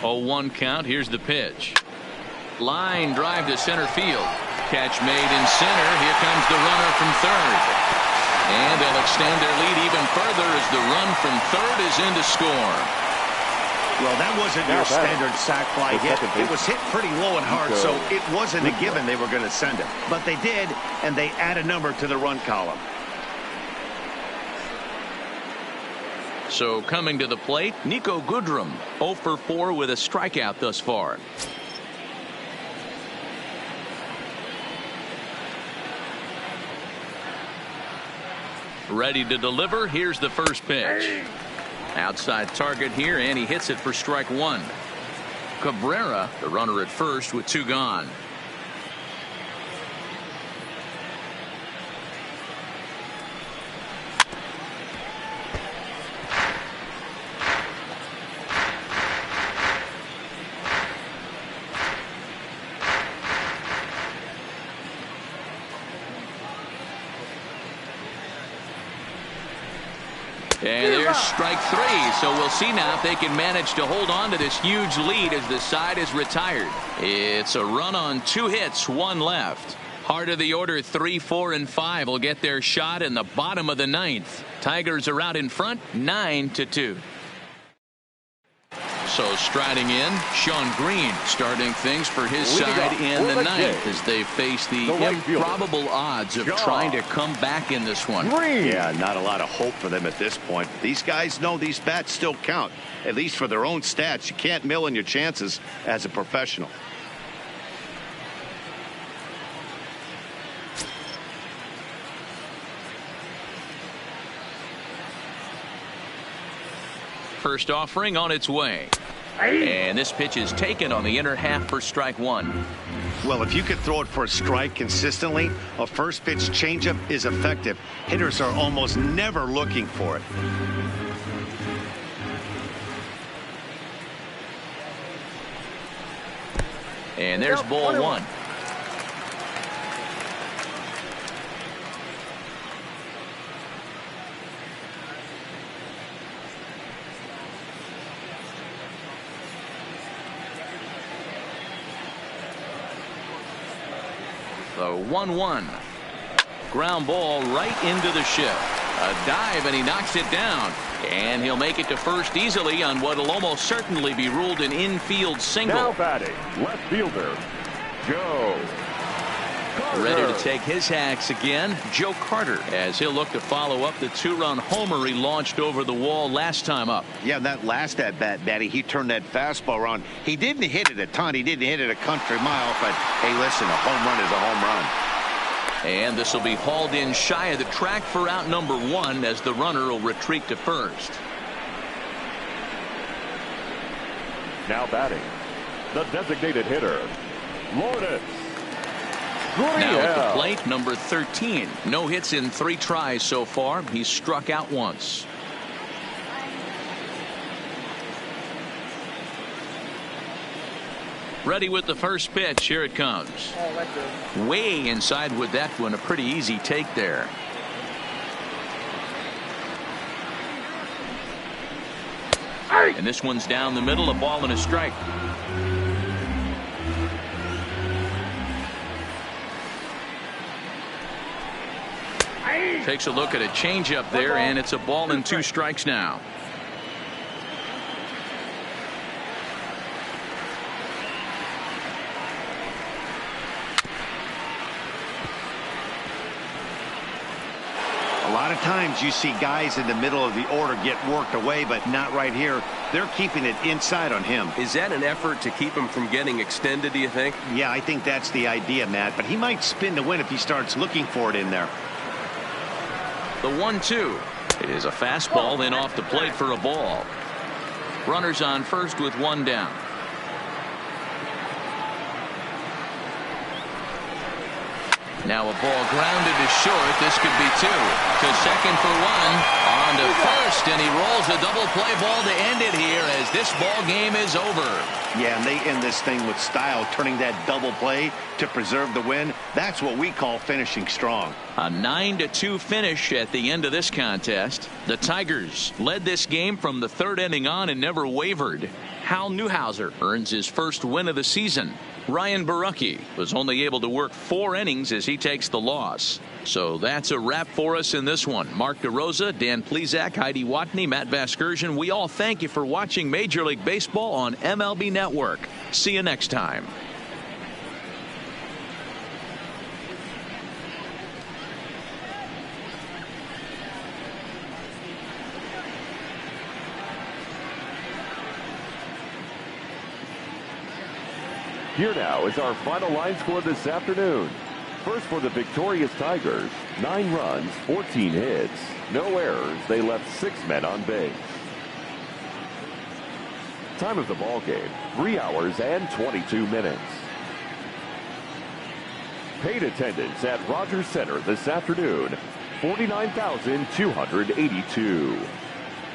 Oh, 1 count. Here's the pitch. Line drive to center field. Catch made in center. Here comes the runner from third. And they'll extend their lead even further as the run from third is in to score.
Well, that wasn't your standard sac fly hit. It was hit pretty low and hard, so it wasn't a given they were going to send it. But they did, and they add a number to the run column.
So coming to the plate, Nico Goodrum, 0 for 4 with a strikeout thus far. Ready to deliver. Here's the first pitch. Outside target here, and he hits it for strike 1. Cabrera, the runner at first with 2 gone. And there's strike 3. So we'll see now if they can manage to hold on to this huge lead as the side is retired. It's a run on 2 hits, 1 left. Heart of the order, 3, 4, and 5 will get their shot in the bottom of the 9th. Tigers are out in front, 9-2. So striding in, Sean Green starting things for his side in the ninth as they face the improbable odds of trying to come back in this one.
Yeah, not a lot of hope for them at this point. These guys know these bats still count, at least for their own stats. You can't mill in your chances as a professional.
First offering on its way. And this pitch is taken on the inner half for strike one.
Well, if you could throw it for a strike consistently, a first pitch changeup is effective. Hitters are almost never looking for it.
And there's ball one. The 1-1. Ground ball right into the shift. A dive, and he knocks it down. And he'll make it to first easily on what will almost certainly be ruled an infield single.
Now batting, left fielder, Joe Carter.
Ready to take his hacks again, Joe Carter, as he'll look to follow up the two-run homer he launched over the wall last time up.
Yeah, that last at-bat, Batty, he turned that fastball around. He didn't hit it a ton. He didn't hit it a country mile, but hey, listen, a home run is a home run.
And this will be hauled in shy of the track for out number one as the runner will retreat to first.
Now batting, the designated hitter, Lourdes.
Now at the plate, number 13. No hits in 3 tries so far. He's struck out once. Ready with the first pitch. Here it comes. Way inside with that one. A pretty easy take there. And this one's down the middle. A ball and a strike. Takes a look at a changeup there, and it's a ball and 2 strikes now.
A lot of times you see guys in the middle of the order get worked away, but not right here. They're keeping it inside on him.
Is that an effort to keep him from getting extended, do you think?
Yeah, I think that's the idea, Matt, but he might spin to win if he starts looking for it in there.
The 1-2 is a fastball, then off the plate for a ball. Runners on first with 1 down. Now a ball grounded to short. This could be 2. To second for 1. On to first, and he rolls a double play ball to end it here as this ball game is over.
Yeah, and they end this thing with style, turning that double play to preserve the win. That's what we call finishing strong.
A 9-2 finish at the end of this contest. The Tigers led this game from the 3rd inning on and never wavered. Hal Newhouser earns his first win of the season. Ryan Borucki was only able to work 4 innings as he takes the loss. So that's a wrap for us in this one. Mark DeRosa, Dan Plesac, Heidi Watney, Matt Vasgersian. We all thank you for watching Major League Baseball on MLB Network. See you next time.
Here now is our final line score this afternoon. First for the victorious Tigers, 9 runs, 14 hits, no errors. They left 6 men on base. Time of the ball game, 3 hours and 22 minutes. Paid attendance at Rogers Center this afternoon, 49,282.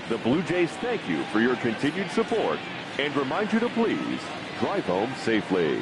The Blue Jays thank you for your continued support and remind you to please drive home safely.